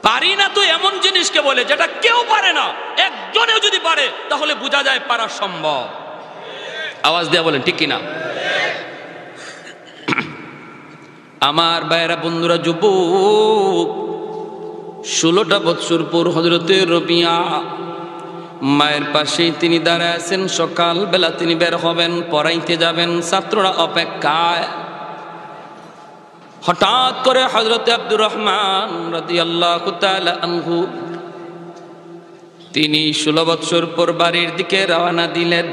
পারি না তো এমন জিনিসকে বলে যেটা কেউ পারে না, একজনেও যদি পারে তাহলে বোঝা যায় পারা সম্ভব। আওয়াজ দেয়া বলেন ঠিক কিনা? আমার ভাইয়েরা, বন্ধুরা, যুবক, 16টা বৎসর পর হযরতে রবিয়া মায়ের পাশেই তিনি দাঁড়ায় আছেন। সকালবেলা তিনি বের হবেন, পড়াইতে যাবেন, ছাত্ররা অপেক্ষায়। হঠাৎ করে হযরতে আব্দুর রহমান রাদিয়াল্লাহু তাআলা আনহু তিনি 16 বৎসর পর বাড়ির দিকে রওনা দিলেন।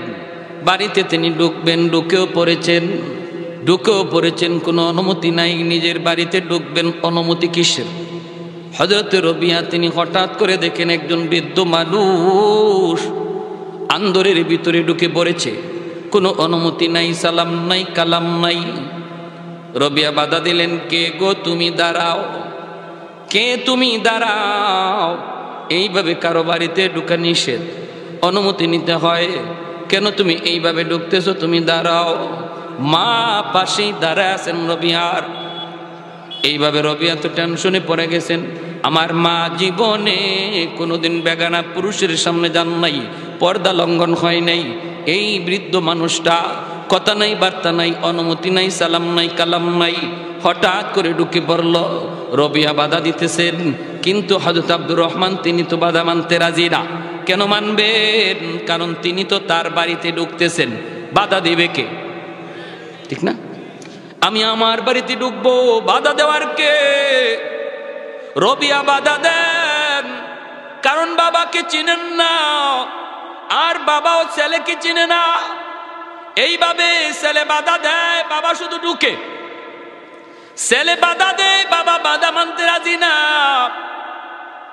বাড়িতে তিনি ঢুকবেন, ঢুকেও পড়েছেন, কোনো অনুমতি নাই, নিজের বাড়িতে ঢুকবেন, অনুমতি কিসের? হযরতে রবিয়া তিনি হঠাৎ করে দেখেন একজন বৃদ্ধ মানুষ আন্দরের ভিতরে ঢুকে পড়েছে, কোনো অনুমতি নাই, সালাম নাই, কালাম নাই। রবিয়া বাধা দিলেন, কে গো তুমি? দাঁড়াও, কে তুমি? দাঁড়াও। এইভাবে কারো বাড়িতে ঢুকা নিষেধ, অনুমতি নিতে হয়। কেন তুমি এইভাবে ঢুকতেছো? তুমি দাঁড়াও। মা পাশেই দাঁড়ায় আছেন রবিয়ার। এইভাবে রবিয়া তো টেনশনে পড়ে গেছেন, আমার মা জীবনে কোনোদিন বেগানা পুরুষের সামনে যান নাই, পর্দা লঙ্ঘন হয় নাই। এই বৃদ্ধ মানুষটা কথা নাই, বার্তা নাই, অনুমতি নাই, সালাম নাই, কালাম নাই, হঠাৎ করে ঢুকে পড়ল। রবিয়া বাধা দিতেছেন, কিন্তু হযরত আব্দুর রহমান তিনি তো বাধা মানতে রাজি না। কেন মানবেন? কারণ তিনি তো তার বাড়িতে ঢুকতেছেন, বাধা দিবে কে? ঠিক না? আমি আমার বাড়িতে ঢুকবো, বাধা দেওয়ার কে? রবিয়া বাধা দেন, কারণ বাবাকে চিনেন না, আর বাবাও ছেলেকে চিনে না। এইভাবে ছেলে বাধা দেয়, বাবা শুধু ঢুকে। ছেলে বাধা দেয়, বাবা বাধা মানতে রাজি না।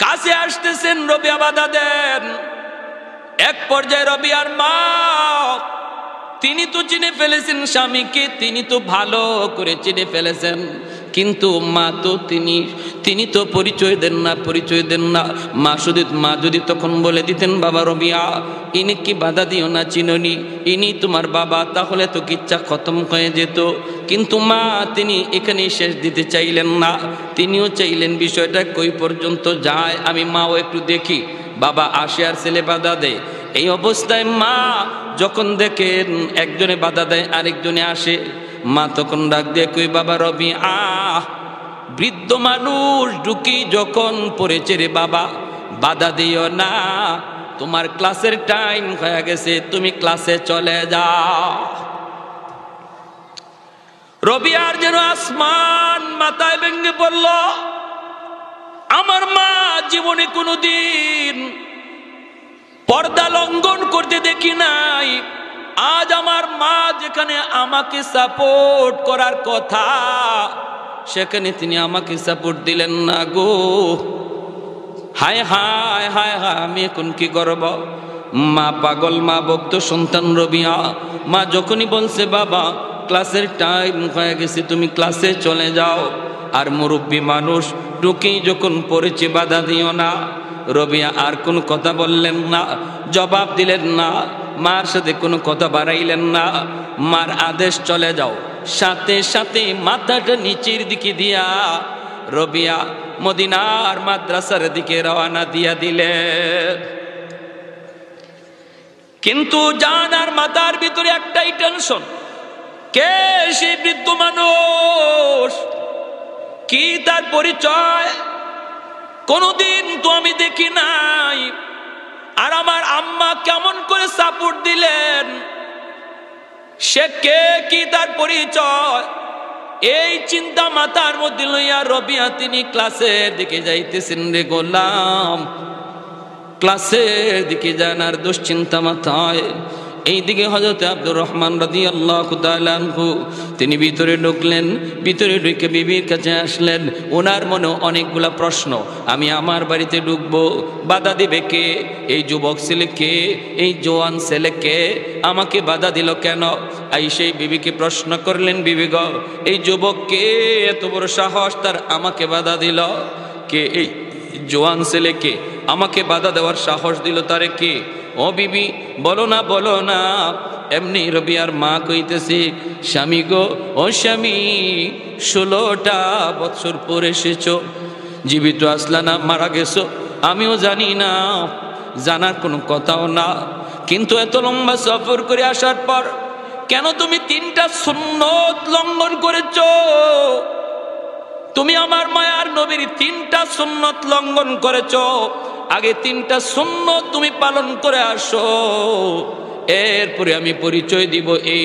কাছে আসতেছেন, রবিয়া বাধা দেন। এক পর্যায়ে রবিয়ার মা তিনি তো চিনে ফেলেছেন স্বামীকে, তিনি তো ভালো করে চিনে ফেলেছেন, কিন্তু মা তো তিনি তো পরিচয় দেন না। মা যদি তখন বলে দিতেন, বাবা রবিয়া, ইনি কি বাধা দিও না, চিননি, ইনি তোমার বাবা, তাহলে তো কিচ্ছা খতম হয়ে যেত। কিন্তু মা তিনি এখানে শেষ দিতে চাইলেন না, তিনিও চাইলেন বিষয়টা কই পর্যন্ত যায়, আমি মাও একটু দেখি। বাবা আসে আর ছেলে বাধা দেয়। এই অবস্থায় মা যখন দেখেন একজনে বাধা দেয়, আরেকজনে আসে, মা তখন ডাক দিয়ে কই, বাবা রবি, বৃদ্ধ মানুষ ঢুকি যখন পড়েছে রে বাবা, বাধা দিও না, তোমার ক্লাসের টাইম হয়ে গেছে, তুমি ক্লাসে চলে যাও। রবি আর যেন আসমান মাথায় ভেঙে পড়ল। আমার মা জীবনে কোনোদিন পর্দা লঙ্ঘন করতে দেখি নাই। আজ আমার মা যেখানে আমাকে সাপোর্ট করার কথা, সেখানে তিনি আমাকে সাপোর্ট দিলেন না গো। হায় হায় হায় হায়, আমি এখন কি করব? মা পাগল, মা ভক্ত, সন্তান রবিয়া। মা যখনই বলছে, বাবা ক্লাসের টাইম হয়ে গেছে, তুমি ক্লাসে চলে যাও, আর মুরব্বী মানুষ ঢুকেই যখন পড়েছে, বাধা দিও না। রবিয়া আর কোনো কথা বললেন না, জবাব দিলেন না, মার সাথে কোনো কথা বাড়াইলেন না। মার আদেশ চলে যাও, সাথে সাথে মাথাটা নিচের দিকে দিয়া রবিয়া মদিনার মাদ্রাসার দিকে রওনা দিয়া দিলেন। কিন্তু জানার মাথার ভিতরে একটাই টেনশন, কে সেই বৃদ্ধ মানুষ, কি তার পরিচয়, কোনদিন তো আমি দেখি নাই। আর আমার আম্মা কেমন করে সাপোর্ট দিলেন, সে কে, কি তার পরিচয়, এই চিন্তা মাথার মধ্যে লইয়া রবিয়া তিনি ক্লাসের দিকে যাইতেছেন রে গোলাম। ক্লাসের দিকে যান আর দুশ্চিন্তা মাথায়। এইদিকে হযরত আব্দুর রহমান রাদিয়াল্লাহু তাআলা আনহু তিনি ভিতরে ঢুকলেন। ভিতরে ঢুকে বিবির কাছে আসলেন। ওনার মনে অনেকগুলা প্রশ্ন, আমি আমার বাড়িতে ঢুকবো, বাধা দিবে কে, এই যুবক ছেলে কে, এই জোয়ান ছেলে কে, আমাকে বাধা দিল কেন। এই সেই বিবিকে প্রশ্ন করলেন, বিবি গো, এই যুবক কে, এত বড় সাহস তার, আমাকে বাধা দিল কে, এই জোয়ান ছেলে কে, আমাকে বাধা দেওয়ার সাহস দিল তারে কে। ও বিবি বলো না, বলো না। এমনি রবিয়ার মা কইতেছে, স্বামী গো, ও স্বামী, 16টা বছর পর এসেছো, জীবিত আসলা না মারা গেছো আমিও জানি না, জানার কোনো কথাও না। কিন্তু এত লম্বা সফর করে আসার পর কেন তুমি 3টা সুন্নত লঙ্ঘন করেছো? তুমি আমার মায়ার নবীর 3টা সুন্নত লঙ্ঘন করেছো। আগে 3টা সুন্নত তুমি পালন করে আসো, এরপরে আমি পরিচয় দিব এই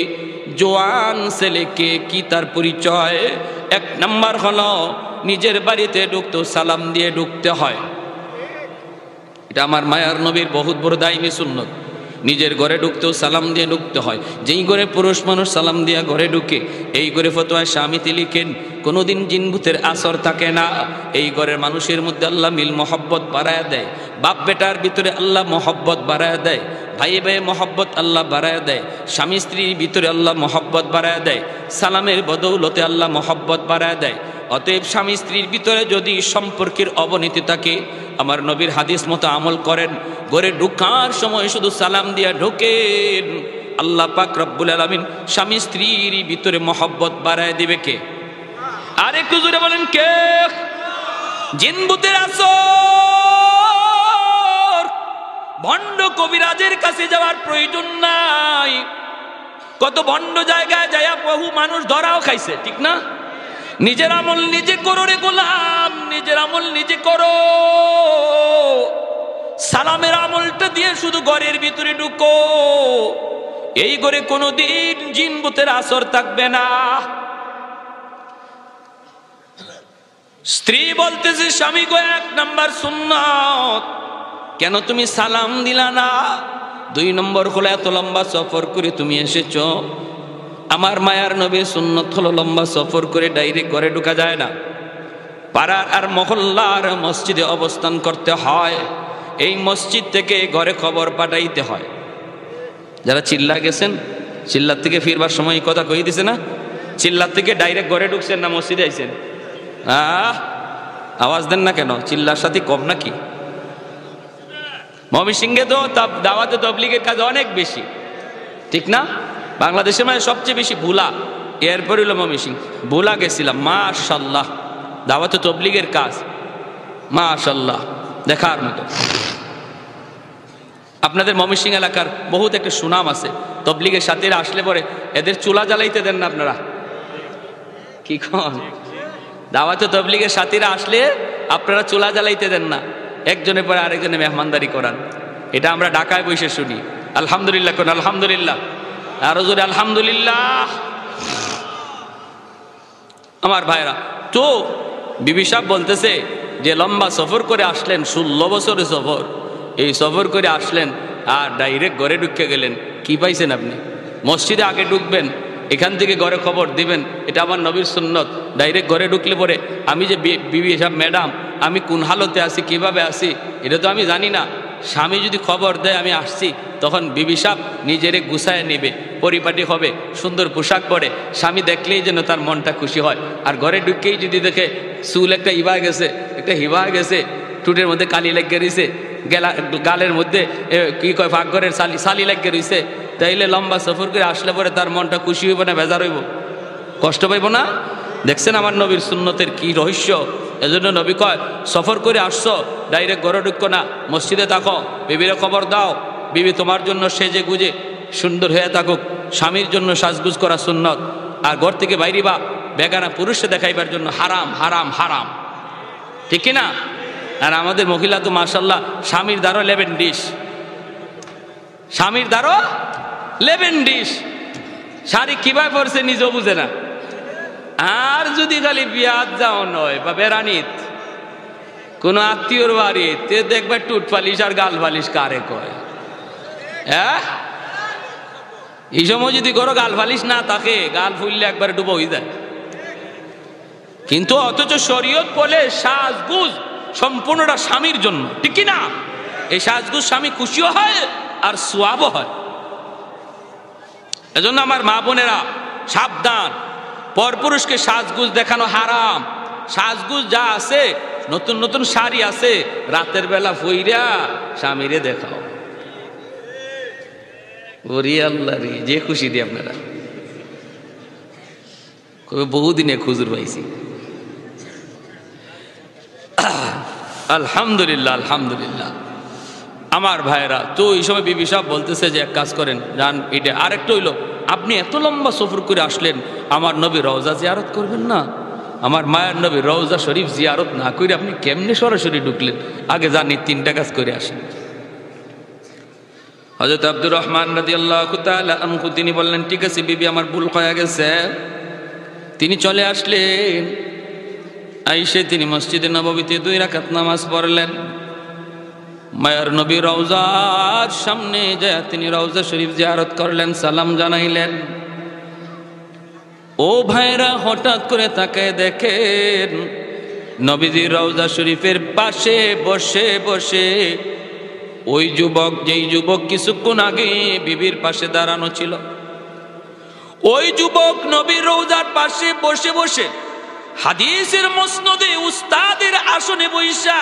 জোয়ান ছেলেকে, কি তার পরিচয়। 1 নাম্বার হলো, নিজের বাড়িতে ঢুকতে সালাম দিয়ে ঢুকতে হয়। এটা আমার মায়ার নবীর বহুত বড় দায়ী সুন্নত। নিজের ঘরে ঢুকতেও সালাম দিয়ে ঢুকতে হয়। যেই ঘরে পুরুষ মানুষ সালাম দিয়া ঘরে ঢুকে, এই ঘরে ফতোয়ায় স্বামীতে লিখেন কোনোদিন জিনভূতের আসর থাকে না। এই ঘরের মানুষের মধ্যে আল্লাহ মিল মহব্বত বাড়ায়া দেয়, বাপ বেটার ভিতরে আল্লাহ মহব্বত বাড়ায়া দেয়, ভাই ভাই মহব্বত আল্লাহ বাড়ায়া দেয়, স্বামী স্ত্রীর ভিতরে আল্লাহ মহব্বত বাড়ায়া দেয়, সালামের বদৌলতে আল্লাহ মহব্বত বাড়ায়া দেয়। অতএব স্বামী স্ত্রীর ভিতরে যদি সম্পর্কের অবনতি থাকে, আমার নবীর হাদিস মতো আমল করেন, ঘরে ঢুকার সময় শুধু সালাম দিয়া ঢোকেন, আল্লাহ পাক রব্বুল আলামিন স্বামী স্ত্রীর ভিতরে মহব্বত বাড়ায় দিবে কে? আর একটু জোরে বলেন কে? জিনভূতের আসর। ভণ্ড কবিরাজের কাছে যাওয়ার প্রয়োজন নাই। কত ভণ্ড জায়গায় যায়া বহু মানুষ ধরাও খাইছে, ঠিক না? নিজের আমল নিজে করো রে গোলাম, নিজের আমল নিজে করো। সালামের আমলটা দিয়ে শুধু ঘরের ভিতরে ঢুকো, এই ঘরে কোনোদিন জিনভূতের আসর থাকবে না। স্ত্রী বলতেছে, স্বামী গো, 1 নাম্বার সুন্নাত, কেন তুমি সালাম দিলা না? 2 নম্বর হলো, এত লম্বা সফর করে তুমি এসেছো। আমার মায়ার নবীর সুন্নত হলো লম্বা সফর করে ডাইরেক্ট ঘরে ঢোকা যায় না, পাড়ার আর মহল্লার মসজিদে অবস্থান করতে হয়। এই মসজিদ থেকে ঘরে খবর পাঠাইতে হয়। যারা চিল্লা গেছেন, চিল্লার থেকে ফিরবার সময় কথা কই দিছে না, চিল্লার থেকে ডাইরেক্ট ঘরে ঢুকছেন না মসজিদে আইছেন? আওয়াজ দেন না কেন? চিল্লার সাথে কম নাকি? ময়মনসিংহে তো দাওয়াতে তাবলীগের কাজ অনেক বেশি, ঠিক না? বাংলাদেশে মানে সবচেয়ে বেশি ভুলা, এরপর হলো ময়মনসিংহ। ভুলা গেছিলাম, মাশাআল্লাহ, দাওয়াতে তাবলীগের কাজ মাশাআল্লাহ দেখার মতো। আপনাদের ময়মনসিংহ এলাকার বহুত একটা সুনাম আছে, তাবলীগের সাথীরা আসলে পরে এদের চুলা জ্বালাইতে দেন না আপনারা? কি কন? দাওয়াতে তাবলীগের সাথীরা আসলে আপনারা চুলা জ্বালাইতে দেন না, একজনের পরে আরেকজনে মেহমানদারি করান। এটা আমরা ঢাকায় বসে শুনি। আলহামদুলিল্লাহ কোন? আলহামদুলিল্লাহ, আরো জোরে আলহামদুলিল্লাহ। আমার ভাইরা, তো বিবি সাহেব বলতেছে যে লম্বা সফর করে আসলেন, 16 বছরের সফর, এই সফর করে আসলেন আর ডাইরেক্ট ঘরে ঢুকে গেলেন। কি পাইছেন আপনি? মসজিদে আগে ঢুকবেন, এখান থেকে ঘরে খবর দিবেন, এটা আমার নবীর সুন্নত। ডাইরেক্ট ঘরে ঢুকলে পরে আমি যে বিবি সাহেব ম্যাডাম আমি কোন হালতে আছি, কিভাবে আছি, এটা তো আমি জানি না। স্বামী যদি খবর দেয় আমি আসছি, তখন বিবি সাহেব নিজেরে গুছায় নেবে, পরিপাটি হবে, সুন্দর পোশাক পরে, স্বামী দেখলেই যেন তার মনটা খুশি হয়। আর ঘরে ঢুকেই যদি দেখে চুল একটা ইবা গেছে, একটা হিবা গেছে, টুটের মধ্যে কালি লেগে রয়েছে, গালের মধ্যে কি কয় পাকঘরের সালি লেগে রয়েছে, তাইলে লম্বা সফর করে আসলে পরে তার মনটা খুশি হইব না বেজার হইব, কষ্ট পাইব না? দেখছেন আমার নবীর সুন্নতের কি রহস্য। এজন্য নবী কয় সফর করে আসছো ডাইরেক্ট ঘরে ঢুকো না, মসজিদে থাকো, বিবিরে খবর দাও, বিবি তোমার জন্য সেজে গুজে সুন্দর হয়ে থাকুক, স্বামীর জন্য সাজগুজ করা সুন্নত। আর ঘর থেকে বাইরে বা বেগানা পুরুষে দেখাইবার জন্য হারাম হারাম হারাম, ঠিক কিনা? আর আমাদের মহিলা তো মাশাল্লাহ স্বামীর দ্বারও লেবেন ডিশ, স্বামীর দ্বারও লেবেন ডিশ, শাড়ি কিভাবে পরছে নিজেও বুঝে না। আর যদি খালি বিয়াত যাও নয় বা বেড়ানিত কোনো আত্মীয়র বাড়িতে দেখবে টুট পালিশ আর গাল পালিশ কারে কয়, হ্যাঁ? এই সময় যদি করো গাল পালিশ না থাকে, গাল ফুললে একবার ডুবো হয়ে যায়। কিন্তু অথচ শরীয়ত বলে সাজগুজ সম্পূর্ণটা স্বামীর জন্য, ঠিক কি না? এই সাজগুজ স্বামী খুশিও হয় আর সোয়াবও হয়। এজন্য আমার মা বোনেরা সাবধান, পরপুরুষকে সাজগুজ দেখানো হারাম। সাজগুজ যা আছে, নতুন নতুন শাড়ি আছে, রাতের বেলা ফইরা স্বামীরে দেখাও। ওরে আল্লাহ রে, যে খুশি দিয়ে আপনারা বহুদিনে খুজুর পাইছি। আলহামদুলিল্লাহ আলহামদুলিল্লাহ। আমার ভাইরা তো এই সময় বিবি সাহেব বলতেছে যে এক কাজ করেন, যান এটা। আরেকটা হইলো, আপনি এত লম্বা সফর করে আসলেন, আমার নবী রওজা জিয়ারত করবেন না? আমার মায়ের নবী রওজা শরীফ জিয়ারত না করে আপনি কেমনে সরাসরি ঢুকলেন? আগে জানি 3টা কাজ করে আসেন। হযরত আব্দুর রহমান রাদিয়াল্লাহু তাআলা আনহু তিনি বললেন, ঠিক আছে বিবি, আমার ভুল হয়ে গেছে। তিনি চলে আসলেন, আইসে তিনি মসজিদে নববীতে 2 রাকাত নামাজ পড়লেন। মায়ার নবী রওজার সামনে যায় তিনি রওজা শরীফ জিয়ারত করলেন, সালাম জানাইলেন। ও ভাইরা, হঠাৎ করে তাকায় দেখেন নবীজি রওজা শরীফের পাশে বসে বসে ওই যুবক, যেই যুবক কিছুক্ষণ আগে বিবির পাশে দাঁড়ানো ছিল, ওই যুবক নবীর রওজার পাশে বসে বসে হাদিসের মসনদে উস্তাদের আসনে বইসা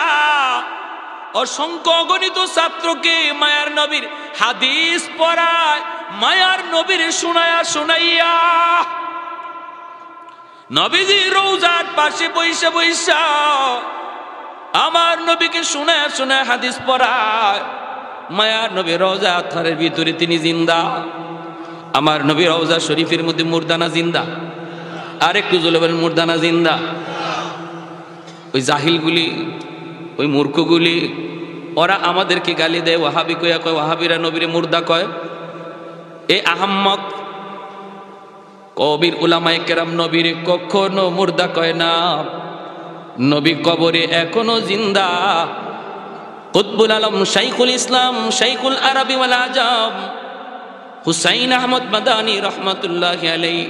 অসংখ্য অগণিত ছাত্রকে মায়ার নবীর হাদিস পড়ায়, মায়ার নবীর শোনায়া শোনাইয়া নবীজি রওজার পাশে বইসা বইসা আমার নবীকে শোনায়া শোনায় হাদিস পড়ায়। মায়ার নবী রওজা আতহারের ভিতরে তিনি জিন্দা। আমার নবী রওজা শরীফের মধ্যে মুর্দানা জিন্দা। আর একটু জোরে বলেন, মুর্দানা জিন্দা। ওই জাহিলগুলি, ওই মূর্খগুলি, ওরা আমাদেরকে গালি দেয়, ওয়াহাবি কয়া কয়, ওয়াহাবিরা নবীরে মুর্দা কয়। এ আহাম্মক কবির উলামায়ে কেরাম নবীরে কখনো মুর্দা কয় না। নবী কবরে এখনো জিন্দা। কুতবুল আলম শাইখুল ইসলাম, শাইখুল আরবি ওয়াল আজম হুসাইন আহমদ মাদানী রহমাতুল্লাহি আলাইহি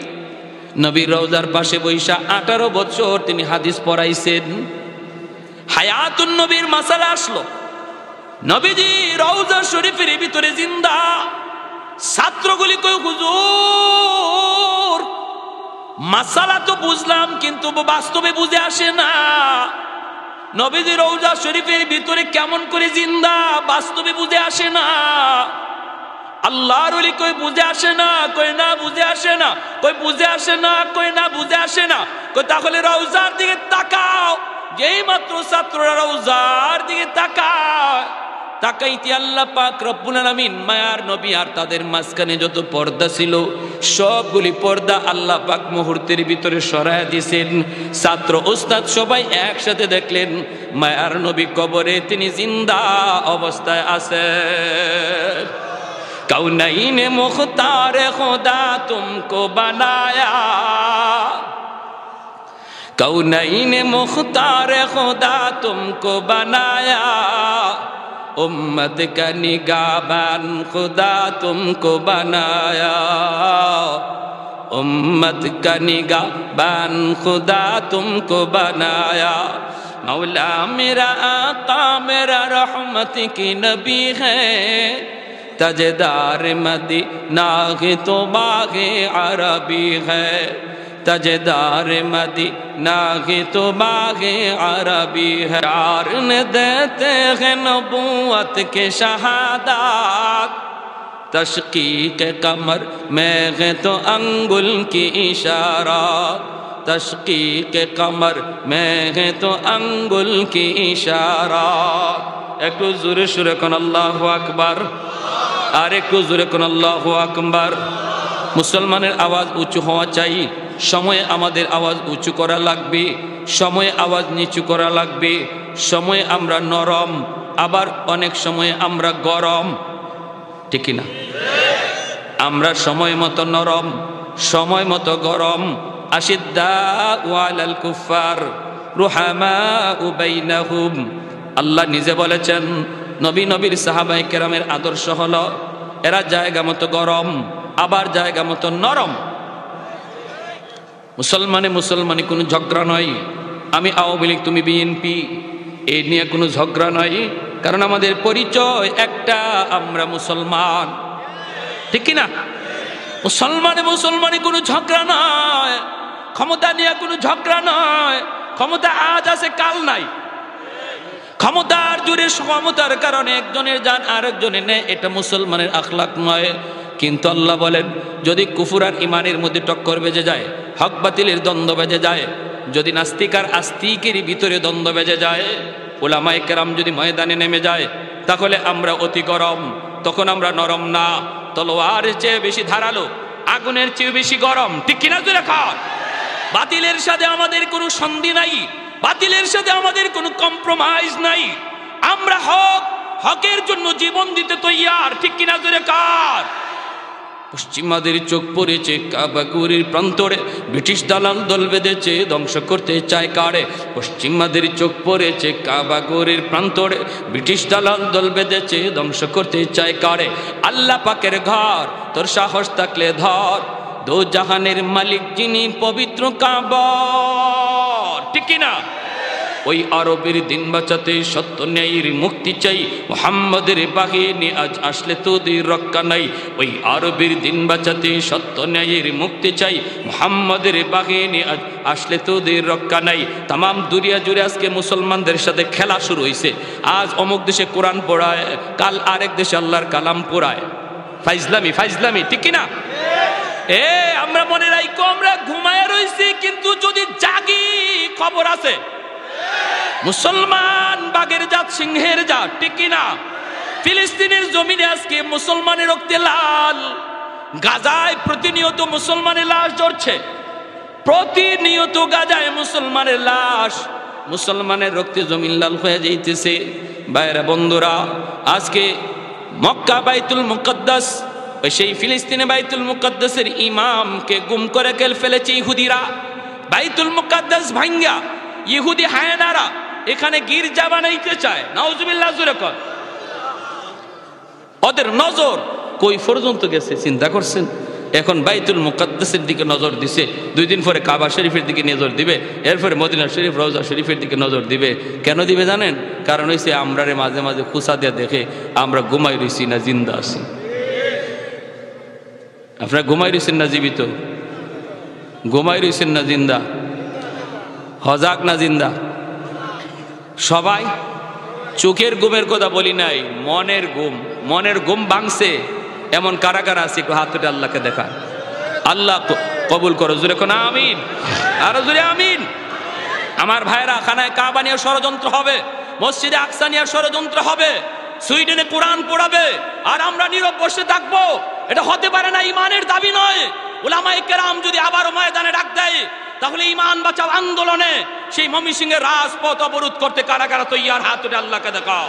নবীর রওজার পাশে বৈশা 18 বছর তিনি হাদিস পড়াইছেন। হায়াতুন নবীর মাসালা আসলো, নবীজি রওজা শরীফের ভিতরে জিন্দা। ছাত্রগুলি কই, হুজুর মাসালা তো বুঝলাম কিন্তু বাস্তবে বুঝে আসে না। নবীজি রওজা শরীফের ভিতরে কেমন করে জিন্দা, বাস্তবে বুঝে আসে না। আল্লাহর ওলি কই বুঝে আসে না, কই না বুঝে আসে না, কই বুঝে আসে না, কই না বুঝে আসে না। কই তাহলে রওজার দিকে তাকাও। যেই মাত্র ছাত্ররা রওজার দিকে তাকায়, তাকাইতে আল্লাহ পাক রব্বুল আলামিন মায়ার নবী আর তাদের মাঝখানে যত পর্দা ছিল সবগুলি পর্দা আল্লাহ পাক মুহূর্তের ভিতরে সরায় দিয়েছেন। ছাত্র ওস্তাদ সবাই একসাথে দেখলেন মায়ার নবী কবরে তিনি জিন্দা অবস্থায় আছেন। कौनैन मुख्तार खुदा तुमको बनाया, कौनैन मुख्तार खुदा तुमको बनाया, उम्मत का निगाहबान खुदा तुमको बनाया, उम्मत का निगाहबान खुदा तुमको बनाया। मौला मेरा आका मेरा रहमत की नबी है, तजदार मदीना के तो बागे अरबी है, तजेदार मदीना की तो बागे अरबी है। यार ने देते हैं नबूवत के शहादत, तशकीक कमर में है तो अंगुल की इशारात, तशकीक कमर में है तो अंगुल की इशारात। एक जोरे सुरे कोन अल्लाहु अकबर, আর একটু জোরে কোন আল্লাহু আকবার। মুসলমানের আওয়াজ উঁচু হওয়া চাই, সময়ে আমাদের আওয়াজ উঁচু করা লাগবে, সময়ে আওয়াজ নিচু করা লাগবে। সময়ে আমরা নরম, আবার অনেক সময়ে আমরা গরম, ঠিক না? আমরা সময় মতো নরম, সময় মতো গরম। আশিদ্দাউ আলাল কুফার রুহামাউ বাইনাহুম। আল্লাহ নিজে বলেছেন নবীর সাহাবায়ে কেরামের আদর্শ হলো এরা জায়গা মতো গরম, আবার জায়গা মতো নরম। মুসলমানে কোনো ঝগড়া নয়। আমি আওয়ামী লীগ, তুমি বিএনপি, এই নিয়ে কোনো ঝগড়া নয়। কারণ আমাদের পরিচয় একটা, আমরা মুসলমান, ঠিক কি না? মুসলমানে কোনো ঝগড়া নয়, ক্ষমতা নিয়ে কোনো ঝগড়া নয়। ক্ষমতা আজ আছে কাল নাই, ক্ষমতার জোরে ক্ষমতার কারণে একজনের জান আরেকজনের নেয়, এটা মুসলমানের আখলাক নয়। কিন্তু আল্লাহ বলেন যদি কুফর আর ইমানের মধ্যে টক্কর বেজে যায়, হক বাতিলের দ্বন্দ্ব বেজে যায়, যদি নাস্তিক আর আস্তিকের ভিতরে দ্বন্দ্ব বেজে যায়, উলামায়ে কেরাম যদি ময়দানে নেমে যায়, তাহলে আমরা অতি গরম, তখন আমরা নরম না। তলোয়ারের চেয়ে বেশি ধারালো, আগুনের চেয়ে বেশি গরম, ঠিক কিনা? জোরে কর। বাতিলের সাথে আমাদের কোনো সন্ধি নাই, বাতিলের সাথে আমাদের কোনো কম্প্রোমাইজ নাই। আমরা হকের জন্য জীবন দিতে তৈয়ার, ঠিক কিনা? জোরে কার। পশ্চিমাদের চোখ পড়েছে কাবাগুরির প্রান্তরে, ব্রিটিশ দালাল দল বেঁধেছে ধ্বংস করতে চায় কারে। পশ্চিমাদের চোখ পড়েছে কাবাগুরির প্রান্তরে, ব্রিটিশ দালাল দল বেঁধেছে ধ্বংস করতে চায় কারে। আল্লাহ পাকের ঘর, তোর সাহস থাকলে ধর, দো জাহানের মালিক যিনি পবিত্র কাবা, ঠিক কিনা? ওই আরবের দিন বাঁচাতে সত্য ন্যায়ের মুক্তি চাই, মুহাম্মাদের বাহিনী আজ আসলে তোদের রক্ষা নাই। ওই আরবের দিন বাঁচাতে সত্য ন্যায়ের মুক্তি চাই, মুহাম্মাদের বাহিনী আজ আসলে তোদের রক্ষা নাই। তামাম দুনিয়া জুড়ে আজকে মুসলমানদের সাথে খেলা শুরু হয়েছে। আজ অমুক দেশে কোরআন পড়ায়, কাল আরেক দেশে আল্লাহর কালাম পড়ায়। ফাইজলামি, ঠিক কিনা? আমরা মনে রাখো আমরা ঘুমায় রয়েছি, কিন্তু যদি জাগি খবর আছে। মুসলমান বাঘের জাত, সিংহের জাত, ঠিক কিনা? ফিলিস্তিনের জমিনে আজকে মুসলমানের রক্তে লাল। গাজায় প্রতিনিয়ত মুসলমানের লাশ ঝরছে, প্রতিনিয়ত গাজায় মুসলমানের লাশ, মুসলমানের রক্তে জমিন লাল হয়ে যাইতেছে। ভাইরা বন্ধুরা, আজকে মক্কা বাইতুল মুকদ্দাস, সেই ফিলিস্তিনে বাইতুল মুকদ্দাসের ইমামকে গুম করে ফেলেছে ইহুদিরা। বাইতুল মুকদ্দাস ভাঙ্গা ইহুদি হায়নারা এখানে গির্জা বানাইতে চায়। নাউজুবিল্লাহ, জোরে কর। ওদের নজর কই পর্যন্ত গেছে চিন্তা করছেন? এখন বাইতুল মুকদ্দাসের দিকে নজর দিছে, 2 দিন পরে কাবা শরীফের দিকে নজর দিবে, এরপরে মদিনা শরীফ, রওজা শরীফের দিকে নজর দিবে। কেন দিবে জানেন? কারণ হইছে আমরারে মাঝে মাঝে খুসা দিয়ে দেখে আমরা ঘুমাই রইছি না জিন্দা আছি। আপনারা ঘুমাই রইছেন না জীবিত? ঘুমাই রইছেন না জিন্দা? হজাক না জিন্দা? সবাই চোখের ঘুমের কথা বলি নাই, মনের ঘুম ভাঙছে এমন কারা কারা আছে একটু হাত তুলে আল্লাহকে দেখা। আল্লাহ কবুল করো, জোরে কোন আমিন, আরো জোরে আমিন। আমার ভাইরা, খানায় কাবা নিয়ে ষড়যন্ত্র হবে, মসজিদে আকসা নিয়ে ষড়যন্ত্র হবে, সুইডেনে কোরআন পড়াবে, আর আমরা নীরব বসে থাকবো। এটা হতে পারে না, ইমানের দাবি নয়। উলামায়ে কেরাম যদি আবারও ময়দানে ডাক দেয়, তাহলে ইমান বাঁচাও আন্দোলনে সেই ময়মনসিংহের রাজপথ অবরোধ করতে কারা কারা তৈয়ার? হাত উঠে আল্লাহকে দেখাও।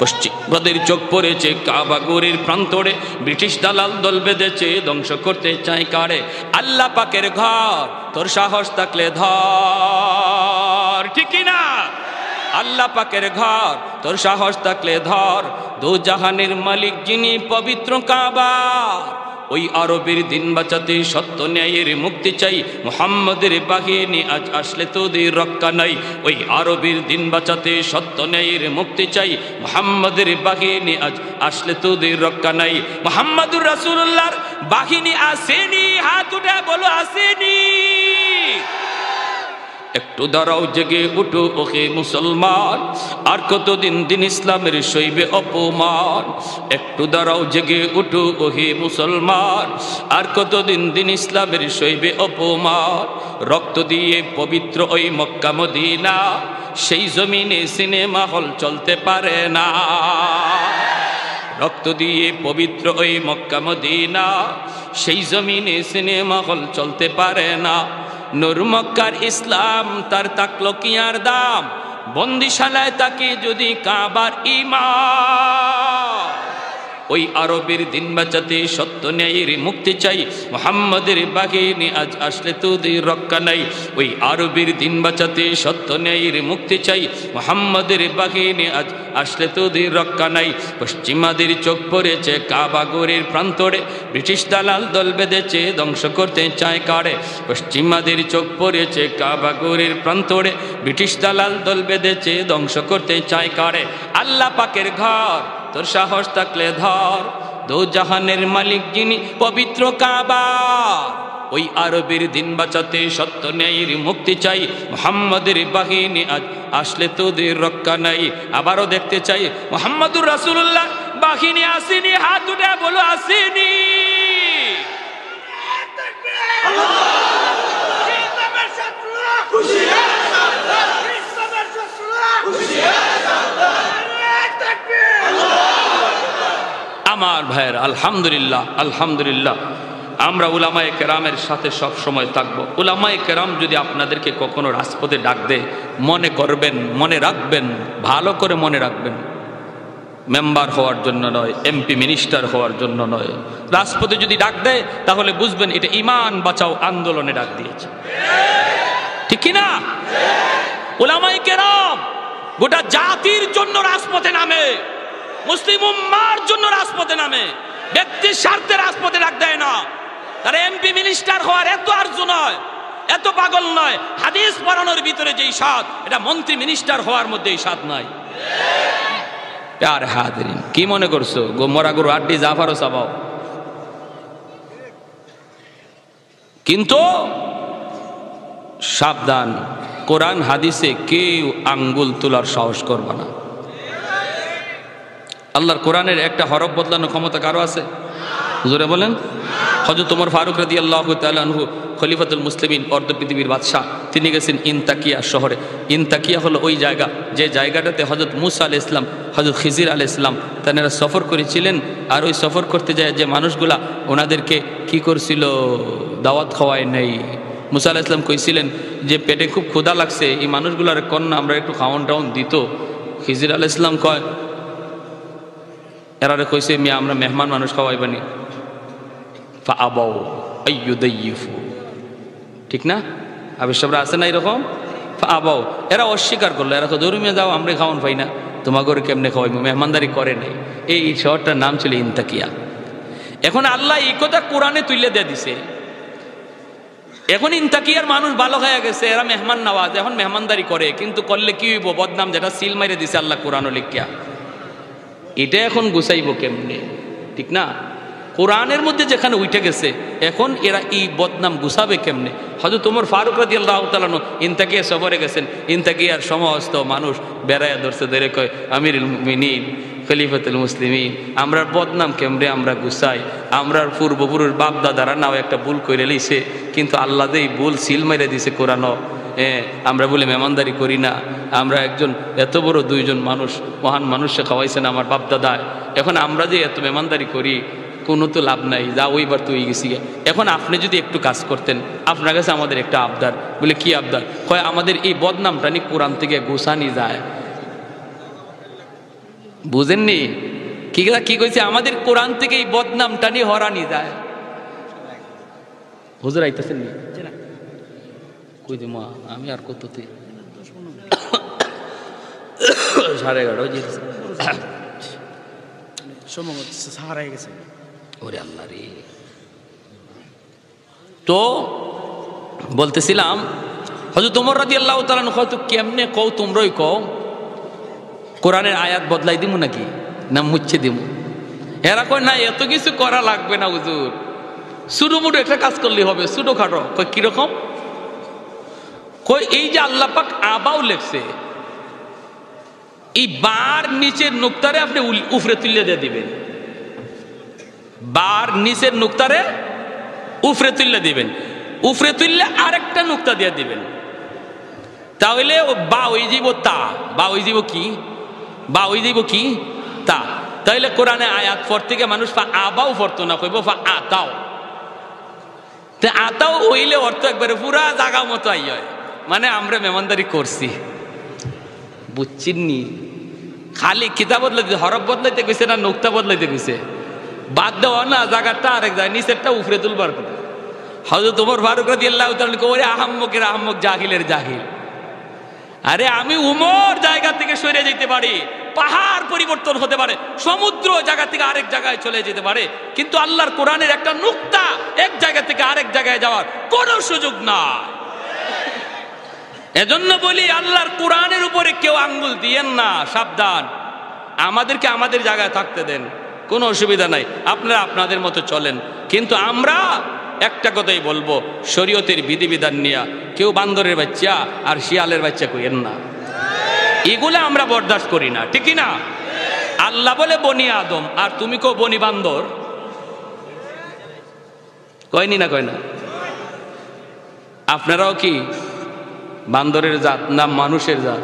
পশ্চিমাদের চোখ পড়েছে কাবাগুরির প্রান্তরে, ব্রিটিশ দালাল দল বেঁধেছে ধ্বংস করতে চায় কারে। আল্লাহ পাকের ঘর, তোর সাহস থাকলে ধর, ঠিক না? আল্লাহ পাকের ঘর, তোর সাহস থাকলে ধর, দো জাহানের মালিক যিনি পবিত্র কাবা, ওই আরবের দিন বাঁচাতে সত্য ন্যায়ের মুক্তি চাই, মুহাম্মাদের বাহিনী আজ আসলে তোদের রক্ষা নাই। ওই আরবের দিন বাঁচাতে সত্য ন্যায়ের মুক্তি চাই, মুহাম্মাদের বাহিনী আজ আসলে তোদের রক্ষা নাই। মুহাম্মাদুর রাসূলুল্লাহর বাহিনী আসেনি, হাত উঠে বলো আসেনি। একটু দাঁড়াও, জেগে উঠো ওহে মুসলমান, আর কতদিন দিন ইসলামের সইবে অপমান। একটু দাঁড়াও, জেগে উঠো ওহে মুসলমান, আর কতদিন দিন ইসলামের সইবে অপমান। রক্ত দিয়ে পবিত্র ওই মক্কা মদিনা, সেই জমিনে সিনেমা হল চলতে পারে না। রক্ত দিয়ে পবিত্র ওই মক্কা মদিনা, সেই জমিনে সিনেমা হল চলতে পারে না। নূর মক্কার ইসলাম তার তাকলো কি আর দাম, বন্দিশালায় তাকে যদি কাবার ইমাম। ওই আরবের দিন বাঁচাতে সত্য ন্যায়ের মুক্তি চাই, মুহাম্মাদের বাহিনী আজ আসলে তোদের রক্ষা নাই। ওই আরবের দিন বাঁচাতে সত্য ন্যায়ের মুক্তি চাই, মুহাম্মাদের বাহিনী আজ আসলে তোদের রক্ষা নাই। পশ্চিমাদের চোখ পড়েছে কাবা গড়ের প্রান্তরে, ব্রিটিশ দালাল দল বেঁধেছে ধ্বংস করতে চায় কারে। পশ্চিমাদের চোখ পড়েছে কাবা গড়ের প্রান্তরে, ব্রিটিশ দালাল দল বেঁধেছে ধ্বংস করতে চায় কারে। আল্লাহ পাকের ঘর তোর সাহস থাকলে ধর, দো জাহানের মালিক যিনি পবিত্র কাবা। ওই আরবের দিন বাঁচাতে সত্য ন্যায়ের মুক্তি চাই, মুহাম্মাদের বাহিনী আজ আসলে তোদের রক্ষা নাই। আবারও দেখতে চাই মুহাম্মাদুর রাসূলুল্লাহ বাহিনী আসেনি, হাত উঠে বলো আসেনি। আমার ভাইয়ের আলহামদুলিল্লাহ, আলহামদুলিল্লাহ আমরা উলামায়ে কেরামের সাথে সব সময় থাকবো। উলামায়ে কেরাম যদি আপনাদেরকে কখনো রাজপথে ডাক দেয়, মনে করবেন, মনে রাখবেন, ভালো করে মনে রাখবেন, মেম্বার হওয়ার জন্য নয়, এমপি মিনিস্টার হওয়ার জন্য নয়। রাজপথে যদি ডাক দেয় তাহলে বুঝবেন এটা ঈমান বাঁচাও আন্দোলনে ডাক দিয়েছে, ঠিক কি না? উলামায়ে কেরাম গোটা জাতির জন্য রাজপথে নামে, মুসলিম উম্মার জন্য রাজপথে নামে, ব্যক্তির স্বার্থে রাজপথে ডাক দেয় না। তারা এমপি মিনিস্টার হওয়ার এত আরজু নয়, এত পাগল নয়। হাদিস পড়ানোর ভিতরে যেই স্বাদ, এটা মন্ত্রী মিনিস্টার হওয়ার মধ্যে এই স্বাদ নাই। প্যার হাজরিন, কি মনে করছো গোমরা গরু আড্ডি জাফারও চাবাও, কিন্তু সাবধান, কোরআন হাদিসে কেউ আঙ্গুল তোলার সাহস করবে না। আল্লাহর কোরআনের একটা হরফ বদলানোর ক্ষমতা কারো আছে? জোরে বলেন। হযরত ওমর ফারুক রাদিয়াল্লাহু তাআলা আনহু খলিফাতুল মুসলিমিন, অর্ধ পৃথিবীর বাদশাহ, তিনি গেছেন ইনতাকিয়া শহরে। ইনতাকিয়া হলো ওই জায়গা যে জায়গাটাতে হযরত মুসা আলাইহিস সালাম, হযরত খিজির আলাইহিস সালাম তারা সফর করেছিলেন। আর ওই সফর করতে যায় যে মানুষগুলা ওনাদেরকে কি করছিল, দাওয়াত খাওয়ায় নেই। মুসা আলাইহিস সালাম কইছিলেন যে পেটে খুব ক্ষুধা লাগছে, এই মানুষগুলার কন্যা আমরা একটু খাওয়ান টাউন দিত। খিজির আলাইহিস সালাম কয়, এরারে কইছে মিয়া আমরা মেহমান মানুষ খাওয়াইবানি। ফাআবাউ আইয়ুদাইয়িফু, ঠিক না? আবিষ্কার আছে না এরকম? ফাআবাউ, এরা অস্বীকার করলো। এরা তো ধর্মীয় যাও, আমরা খাওয়ান পাই না, তোমার ঘরে কেমনে খাওয়াইবো? মেহমানদারি করে নাই। এই শহরটার নাম ছিল ইনতাকিয়া। এখন আল্লাহ এই কথা কোরআনে তুলে দিয়ে দিছে। এখন ইনতাকিয়ার মানুষ ভালো হয়ে গেছে, এরা মেহমান নওয়াজ, এখন মেহমানদারি করে, কিন্তু করলে কি হইব? বদনাম, যেটা সিল মাইরে দিছে আল্লাহ কোরআনও লিখিয়া, এটা এখন গুছাইব কেমনে? ঠিক না? কোরআনের মধ্যে যেখানে উঠে গেছে, এখন এরা এই বদনাম গুছাবে কেমনে? হযরত ওমর ফারুক রাদিয়াল্লাহু তাআলা ইনতাকিয়া সফরে গেছেন। ইনতাকিয়ার সমস্ত মানুষ বেড়ায়া ধরছে, ধরে কয় আমিরুল মুমিনিন, খলিফাতুল মুসলিমিন, আমরার বদনাম কেমনে আমরা গুছাই? আমরার পূর্বপুরুষ বাপ দাদারা নাও একটা ভুল করে লইছে, কিন্তু আল্লাহ দেই ভুল সিল মেরে দিছে কোরআনও। আমরা বলে মেহমানদারি করি না। আমরা একজন এত বড় দুইজন মানুষ, মহান মানুষকে খাওয়াইছেন আমার বাপ দাদায়, এখন আমরা যে এত মেহমানদারি করি কোনো তো লাভ নাই, যা ওইবার তো হয়ে গেছি। এখন আপনি যদি একটু কাজ করতেন, আপনার কাছে আমাদের একটা আবদার। বলে কি আবদার? কয় আমাদের এই বদনামটা নিয়ে কোরআন থেকে গোছানি যায়। বুঝেননি কি কইছে? আমাদের কোরআন থেকে এই বদনামটা নিয়ে হরানি যায়। হুজুর আইতেছেন নি? কই দি মা, আমি আর কততে 11:30 সম্ভবত সাহারা গেছে। ওরে আল্লাহ রে, তো বলতেছিলাম হযরত ওমর রাদিয়াল্লাহু তাআলা হয়তো কেমনে কও তোমরাই কও কোরআনের আয়াত বদলাই দিমু নাকি না মুচ্ছে দিমু? এরা কয় না এত কিছু করা লাগবে না হুজুর, ছোটমোটো একটা কাজ করলেই হবে, ছোটখাটো। কয় কিরকম? কই এই যে আল্লাহ পাক আবাও লেখছে, এই বার নিচের নুক্তারে আপনি উফরে তুলে দিয়ে দিবেন, বার নিচের নুক্তারে উফরে তুলে দিবেন, উফরে তুললে আরেকটা নুক্তা দিয়ে দিবেন, তাহলে বা ওই যাব তা, বা ওই যাব কি, বা ওই যাব কি তা। তাইলে কোরআনে আয়াত পড়তে গিয়ে মানুষ আবাও পড়তো না, কইব আতাও। তে আতাও হইলে অর্থ একবারে পুরা জাগা মতো আই হয়, মানে আমরা মেহমানদারি করছি, বুঝছিনি? খালি কিতাব বদলাইতে, হরফ বদলাইতে কইছে না নুক্তা বদলাইতে কইছে? বাদ দেওয়া না, জায়গাটা আরেক জায়গায়, নিচেরটা উফরে তুলবার কথা। হযরত ওমর ফারুক রাদিয়াল্লাহু তাআলা ওরে আহাম্মকের আহাম্মক, জাহিলের জাহিল। আরে আমি উমর জায়গা থেকে সরে যেতে পারি, পাহাড় পরিবর্তন হতে পারে, সমুদ্র জায়গা থেকে আরেক জায়গায় চলে যেতে পারে, কিন্তু আল্লাহর কোরআনের একটা নুক্তা এক জায়গা থেকে আরেক জায়গায় যাওয়ার কোনো সুযোগ নাই। এজন্য বলি আল্লাহর কোরআনের উপরে কেউ আঙ্গুল দিয়েন না, সাবধান। আমাদেরকে আমাদের জায়গায় থাকতে দেন, কোনো অসুবিধা নাই, আপনারা আপনাদের মতো চলেন। কিন্তু আমরা একটা কথাই বলবো, শরীয়তের বিধিবিধান নিয়ে কেউ বান্দরের বাচ্চা আর শিয়ালের বাচ্চা কইেন না, এগুলো আমরা বরদাস্ত করি না, ঠিক না? আল্লাহ বলে বনি আদম, আর তুমি কো বনি বান্দর, কয়নি না? কয় না? আপনারাও কি বান্দরের জাত না মানুষের জাত?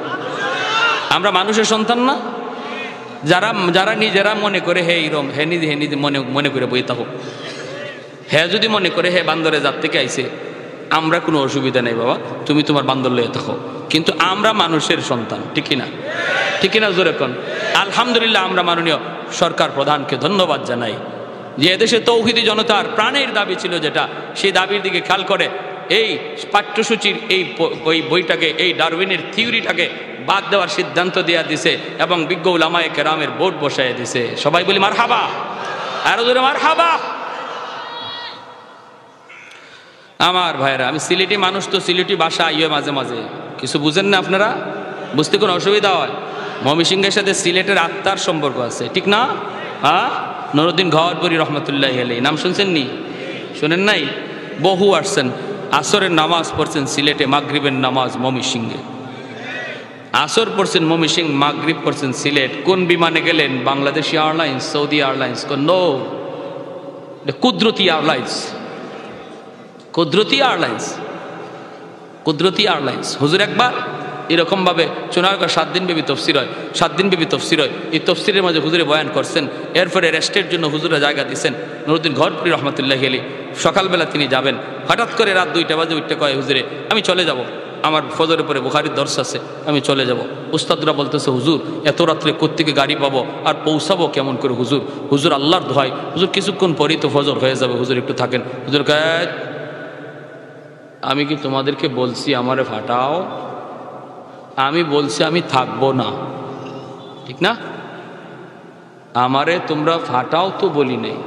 আমরা মানুষের সন্তান না? যারা যারা নিজেরা মনে করে হে ইরম, হে নিজে মনে করে বই থাকুক, হ্যাঁ যদি মনে করে হে বান্দরের জাত থেকে আইছে, আমরা কোনো অসুবিধা নেই বাবা, তুমি তোমার বান্দর লয়ে থাকো, কিন্তু আমরা মানুষের সন্তান, ঠিক না? ঠিক না? জোরে কোন আলহামদুলিল্লাহ। আমরা মাননীয় সরকার প্রধানকে ধন্যবাদ জানাই যে এদেশে তৌহিদি জনতার প্রাণের দাবি ছিল যেটা, সেই দাবির দিকে খেয়াল করে এই পাঠ্যসূচির এই বইটাকে, এই ডারউইনের থিওরিটাকে বাদ দেওয়ার সিদ্ধান্ত দেওয়া দিছে এবং বিজ্ঞ উলামায়ে কেরামের বোর্ড বসায় দিছে। সবাই বলি মারহাবা, আরো জোরে মারহাবা। আমার ভাইরা, আমি সিলেটি মানুষ, তো সিলেটি ভাষা আইয়ে মাঝে মাঝে, কিছু বুঝেন না আপনারা, বুঝতে কোনো অসুবিধা হয়? ময়মনসিংহের সাথে সিলেটের আত্মার সম্পর্ক আছে, ঠিক না? হ্যাঁ, নুরুদ্দিন ঘরপুরি রহমতুল্লাহি আলাইহি নাম শুনছেন নি? শুনেন নাই? বহু আসছেন, আসরের নামাজ পড়ছেন সিলেটে, মাগরিবের নামাজ ময়মনসিংহে। আসর পড়ছেন ময়মনসিংহ, মাগরিব পড়ছেন সিলেট। কোন বিমানে গেলেন? Bangladesh airlines, Saudi airlines? No, কুদরতি এয়ারলাইন্স, কুদরতি এয়ারলাইন্স, কুদরতি এয়ারলাইন্স। হুজুর একবার এরকমভাবে চুনারগড় 7 দিন ব্যাপী তফসির হয়, 7 দিন ব্যাপী তফসির হয়। এই তফসিরের মাঝে হুজুরে বয়ান করছেন, এরপরে রেস্টের জন্য হুজুরা জায়গা দিচ্ছেন। নুরুদ্দিন ঘরপুরি রহমতুল্লাহি আলাইহি সকালবেলা তিনি যাবেন, হঠাৎ করে রাত 2টা বাজে উঠতে কয়, হুজুরে আমি চলে যাব, আমার ফজরের পরে বুখারীর দর্শ আছে, আমি চলে যাব। উস্তাদরা বলতেছে, হুজুর এত রাত্রে কোত্থেকে গাড়ি পাবো আর পৌঁছাবো কেমন করে হুজুর? হুজুর আল্লাহর দোহাই, হুজুর কিছুক্ষণ পরেই তো ফজর হয়ে যাবে, হুজুর একটু থাকেন। হুজুর কয়, আমি কি তোমাদেরকে বলছি আমারে ফাটাও? আমি বলছি আমি থাকবো না, ঠিক না? আমারে তোমরা ফাটাও তো বলি নাই।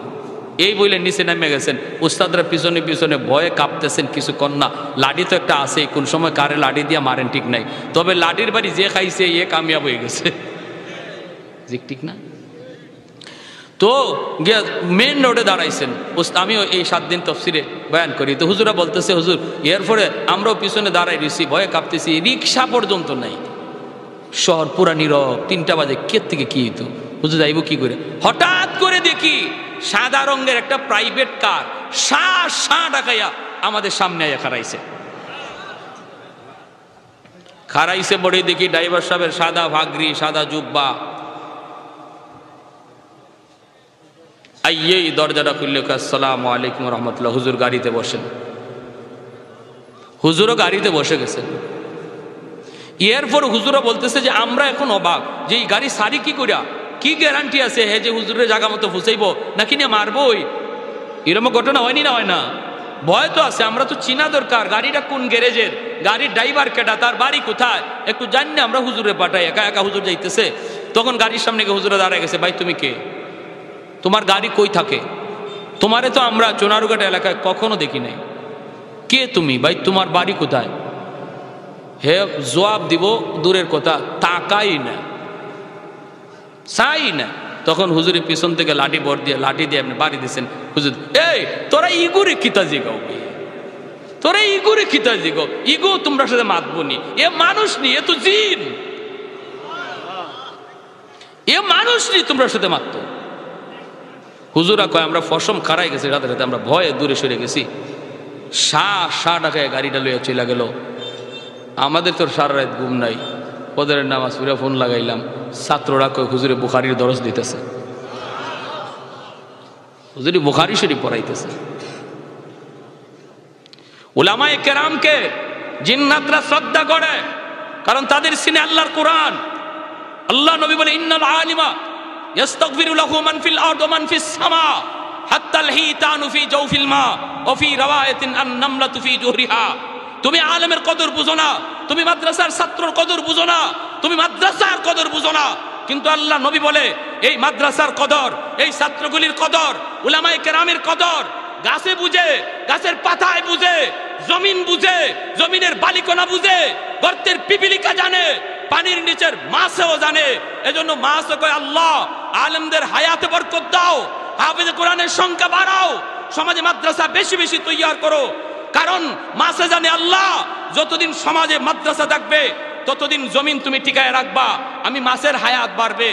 এই বলে নিচে নেমে গেছেন। উস্তাদরা পিছনে পিছনে ভয়ে কাঁপতেছেন, কিছু কন্যা। লাঠি তো একটা আছে, কোন সময় কারে লাঠি দিয়ে মারেন ঠিক নাই, তবে লাঠির বাড়ি যে খাইছে এ কামিয়াব হয়ে গেছে, ঠিক না? তো মেন রোডে দাঁড়াইছেন। আমিও এই 7 দিন তফসিরে বয়ান করি, তো হুজুরা বলতেছে, হুজুর এরপরে আমরাও পিছনে দাঁড়াই রয়েছি, ভয়ে কাঁপতেছি, রিক্সা পর্যন্ত নাই, শহর পুরা নীরব। 3টা বাজে, কে থেকে কি হইতো? হুজুর যাইব কি করে? হঠাৎ করে দেখি সাদা রঙের একটা প্রাইভেট কার শা ডাকাইয়া আমাদের সামনে আইয়া খারাইছে বড়ে দেখি ড্রাইভার সাহেবের সাদা ভাগরি, সাদা জুব্বা। আইয়েই দরজাটা খুললে, আসসালামু আলাইকুম রহমতুল্লাহ। হুজুর গাড়িতে বসেন। হুজুরও গাড়িতে বসে গেছেন। এরপর হুজুরা বলতেছে যে আমরা এখন অবাক যে এই গাড়ি সারি কি করিয়া, কি গ্যারান্টি আছে হে যে হুজুরের জায়গা মতো ফুসাইব নাকি নিয়ে মারবই? এরকম ঘটনা হয়নি না? হয় না? ভয় তো আছে। আমরা তো চিনা দরকার গাড়িটা কোন গ্যারেজের, গাড়ির ড্রাইভার কেটা, তার বাড়ি কোথায়, একটু জানি না। আমরা হুজুরে পাঠাই, একা একা হুজুর যাইতেছে। তখন গাড়ির সামনে গিয়ে হুজুরে দাঁড়ায় গেছে, ভাই তুমি কে? তোমার গাড়ি কই থাকে? তোমারে তো আমরা চোনারুঘাট এলাকায় কখনো দেখি নাই। কে তুমি ভাই, তোমার বাড়ি কোথায়? হে জবাব দিব দূরের কথা, তাকাই না, চাই না। তখন হুজুরের পিছন থেকে লাঠি বর দিয়ে লাঠি দিয়ে আপনি বাড়ি দিয়েছেন। হুজুর, এই তোরা ইগুরে কিতা জিগাও, তোরা ইগুরে কিতা জিগাও, ইগো তোমরা সাথে মাতবো নি, এ মানুষ নি, এ তো জিন, এ মানুষ নি, তোমরা সাথে মারত। হুজুরা কয় আমরা ফসম খারাই গেছি, রাতে রাতে আমরা ভয়ে দূরে সরে গেছি। 6 টাকায় গাড়িটা লইয়া চলে গেল। আমাদের তোর সারা রাত ঘুম নাই, ওদের নামাজ পড়ে ফোন লাগাইলাম। ছাত্ররা কয় হুজুরে বুখারীর দরস দিতেছে, হুজুরে বুখারী শরীফ পড়াইতেছে। উলামায়ে কেরামকে জিন্নাতরা শ্রদ্ধা করে, কারণ তাদের সিনে আল্লাহর কোরআন। আল্লাহ নবী বলে ইন্নাল আলিমা ইস্তাগফিরু লাহু মান ফিল আরদি ওয়া মান ফিস সামা হাত্তাল হিতানু ফি জাওফিল মা ওয়া ফি রাওয়ায়াতিন আন নামলাতু ফি জুহরিহা। তুমি আলেমের কদর বুঝো না, তুমি মাদ্রাসার ছাত্রর কদর বুঝো না, তুমি মাদ্রাসার কদর বুঝো না। কিন্তু আল্লাহ নবী বলে এই মাদ্রাসার কদর, এই ছাত্রগুলির কদর, উলামায়ে কেরামের কদর গাছে বুঝে, গাছের পাতায় বুঝে, জমিন বুঝে, জমিনের বালিকণা বুঝে, গর্তের পিপিলিকা জানে, পানির নিচের মাছও জানে। এজন্য মাছও কয় আল্লাহ আলেমদের হায়াতে বরকত দাও, হাফেজে কোরআনের সংখ্যা বাড়াও, সমাজে মাদ্রাসা বেশি বেশি তৈয়ার করো। কারণ মাছে জানে আল্লাহ যতদিন সমাজে মাদ্রাসা থাকবে ততদিন জমিন তুমি টিকায় রাখবা, আমি মাছের হায়াত বাড়বে।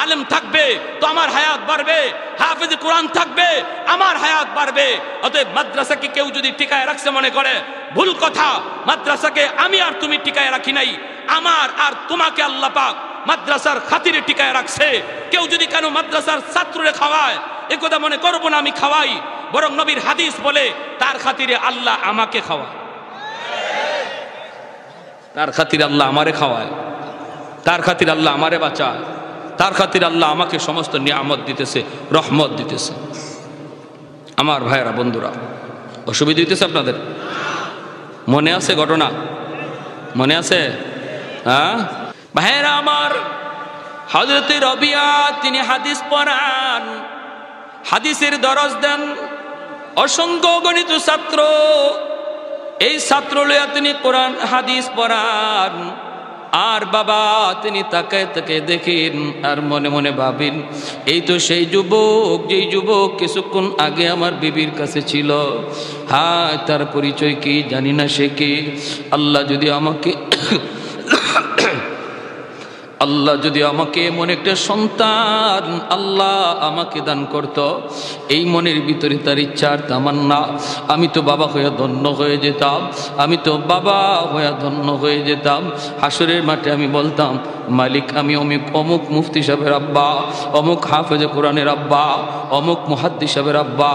আলেম থাকবে তো আমার হায়াত বাড়বে, হাফেজে কোরআন থাকবে আমার হায়াত বাড়বে। অতএব মাদ্রাসাকে কেউ যদি টিকায় রাখছে মনে করে ভুল কথা। মাদ্রাসাকে আমি আর তুমি টিকায় রাখি নাই, আমার আর তোমাকে আল্লাহ পাক মাদ্রাসার খাতিরে টিকায় রাখছে। কেউ যদি কেন মাদ্রাসার ছাত্ররে খাওয়ায় এ কথা মনে করবো না আমি খাওয়াই, বরং নবীর হাদিস বলে তার খাতিরে আল্লাহ আমাকে খাওয়ায়, তার খাতিরে আল্লাহ আমারে খাওয়ায়, তার খাতিরে আল্লাহ আমারে বাঁচায়, তার খাতিরে আল্লাহ আমাকে সমস্ত নিয়ামত দিতেছে, রহমত দিতেছে। আমার ভাইয়েরা বন্ধুরা, অসুবিধা দিতেছে আপনাদের? মনে আছে ঘটনা? মনে আছে? হ্যাঁ ভাইয়েরা আমার, হযরত রবিয়া তিনি হাদিস পড়ান, হাদিসের দরস দেন। অসংখ্য গণিত ছাত্র, এই ছাত্র লইয়া তিনি কোরআন হাদিস পড়ান। আর বাবা তিনি তাকায় তাকায় দেখেন আর মনে মনে ভাবেন এই তো সেই যুবক, যেই যুবক কিছুক্ষণ আগে আমার বিবির কাছে ছিল। হ্যাঁ, তার পরিচয় কি জানি না, সে কে। আল্লাহ যদি আমাকে আল্লাহ যদি আমাকে এমন একটা সন্তান আল্লাহ আমাকে দান করত, এই মনের ভিতরে তার ইচ্ছার তামান্না, আমি তো বাবা হয়ে ধন্য হয়ে যেতাম, আমি তো বাবা হয়ে ধন্য হয়ে যেতাম। হাসরের মাঠে আমি বলতাম মালিক আমি অমুক মুফতি সাহেবের আব্বা, অমুক হাফেজে কোরআনের আব্বা, অমুক মুহাদ্দিস সাহেবের আব্বা।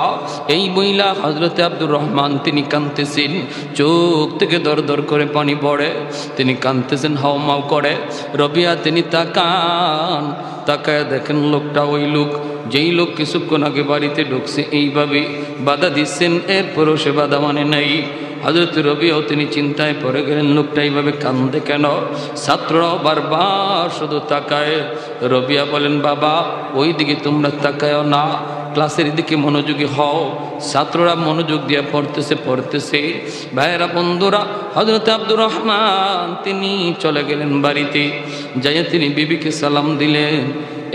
এই মহিলা হযরতে আব্দুর রহমান তিনি কাঁদতেছেন, চোখ থেকে দর দর করে পানি পড়ে, তিনি কাঁদতেছেন হাওমাও করে। রবিয়া তিনি তাকান, তাকায় দেখেন লোকটা ওই লোক, যেই লোক কিছুক্ষণ আগে বাড়িতে ঢুকছে এইভাবে বাধা দিচ্ছেন, এরপরও সে বাধা মানে নাই। হযরত রবিয়াও তিনি চিন্তায় পড়ে গেলেন, লোকটা এইভাবে কান্দে কেন? ছাত্ররাও বারবার শুধু তাকায়। রবিয়া বলেন বাবা ওই দিকে তোমরা তাকায়ও না, ক্লাসের দিকে মনোযোগী হও। ছাত্ররা মনোযোগ দিয়ে পড়তেছে। ভাইয়েরা বন্ধুরা, হযরত আব্দুর রহমান তিনি চলে গেলেন বাড়িতে, যাইয়া তিনি বিবিকে সালাম দিলেন।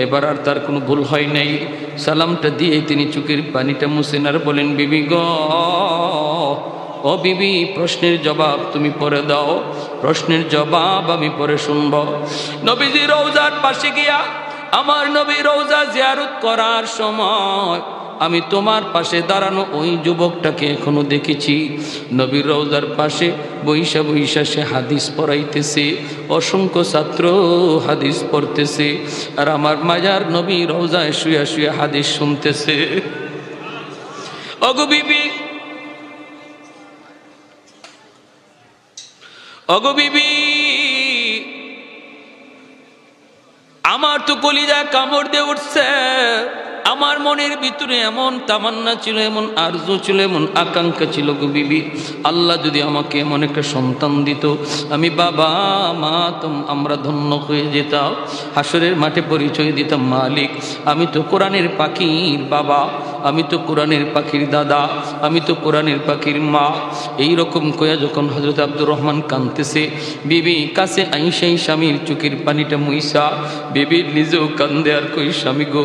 এবার আর তার কোনো ভুল হয় নাই, সালামটা দিয়ে তিনি চোখের পানিটা মুছেন আর বলেন বিবি গো, ও বিবি প্রশ্নের জবাব তুমি পরে দাও, প্রশ্নের জবাব আমি পরে শুনব। নবীজি রওজার পাশে গিয়া আমার নবী রওজা জিয়ারত করার সময় আমি তোমার পাশে দাঁড়ানো ওই যুবকটাকে এখনো দেখেছি। নবীর রওজার পাশে বৈশা বৈশা সে হাদিস পড়াইতেছে, অসংখ্য ছাত্র হাদিস পড়তেছে, আর আমার মাজার নবী রওজায় শুয়া শুয়া হাদিস শুনতেছে। ওগো বিবি, ওগো বিবি, আমার তো কলিজা কামড় দিয়ে উঠছে। আমার মনের ভিতরে এমন তামান্না ছিল, এমন আরজু ছিল, এমন আকাঙ্ক্ষা ছিল গো বিবি, আল্লাহ যদি আমাকে এমন একটা সন্তান দিত, আমি বাবা মা আমরা ধন্য হয়ে যেতাম। হাসরের মাঠে পরিচয় দিতাম মালিক আমি তো কোরআনের পাখির বাবা, আমি তো কোরআনের পাখির দাদা, আমি তো কোরআনের পাখির মা। এই রকম কয়া যখন হযরত আব্দুর রহমান কাঁদতেছে, বিবি কাছে আইসাই স্বামীর চোখের পানিটা মুইসা, বিবির নিজেও কান্দে আর কই স্বামী গো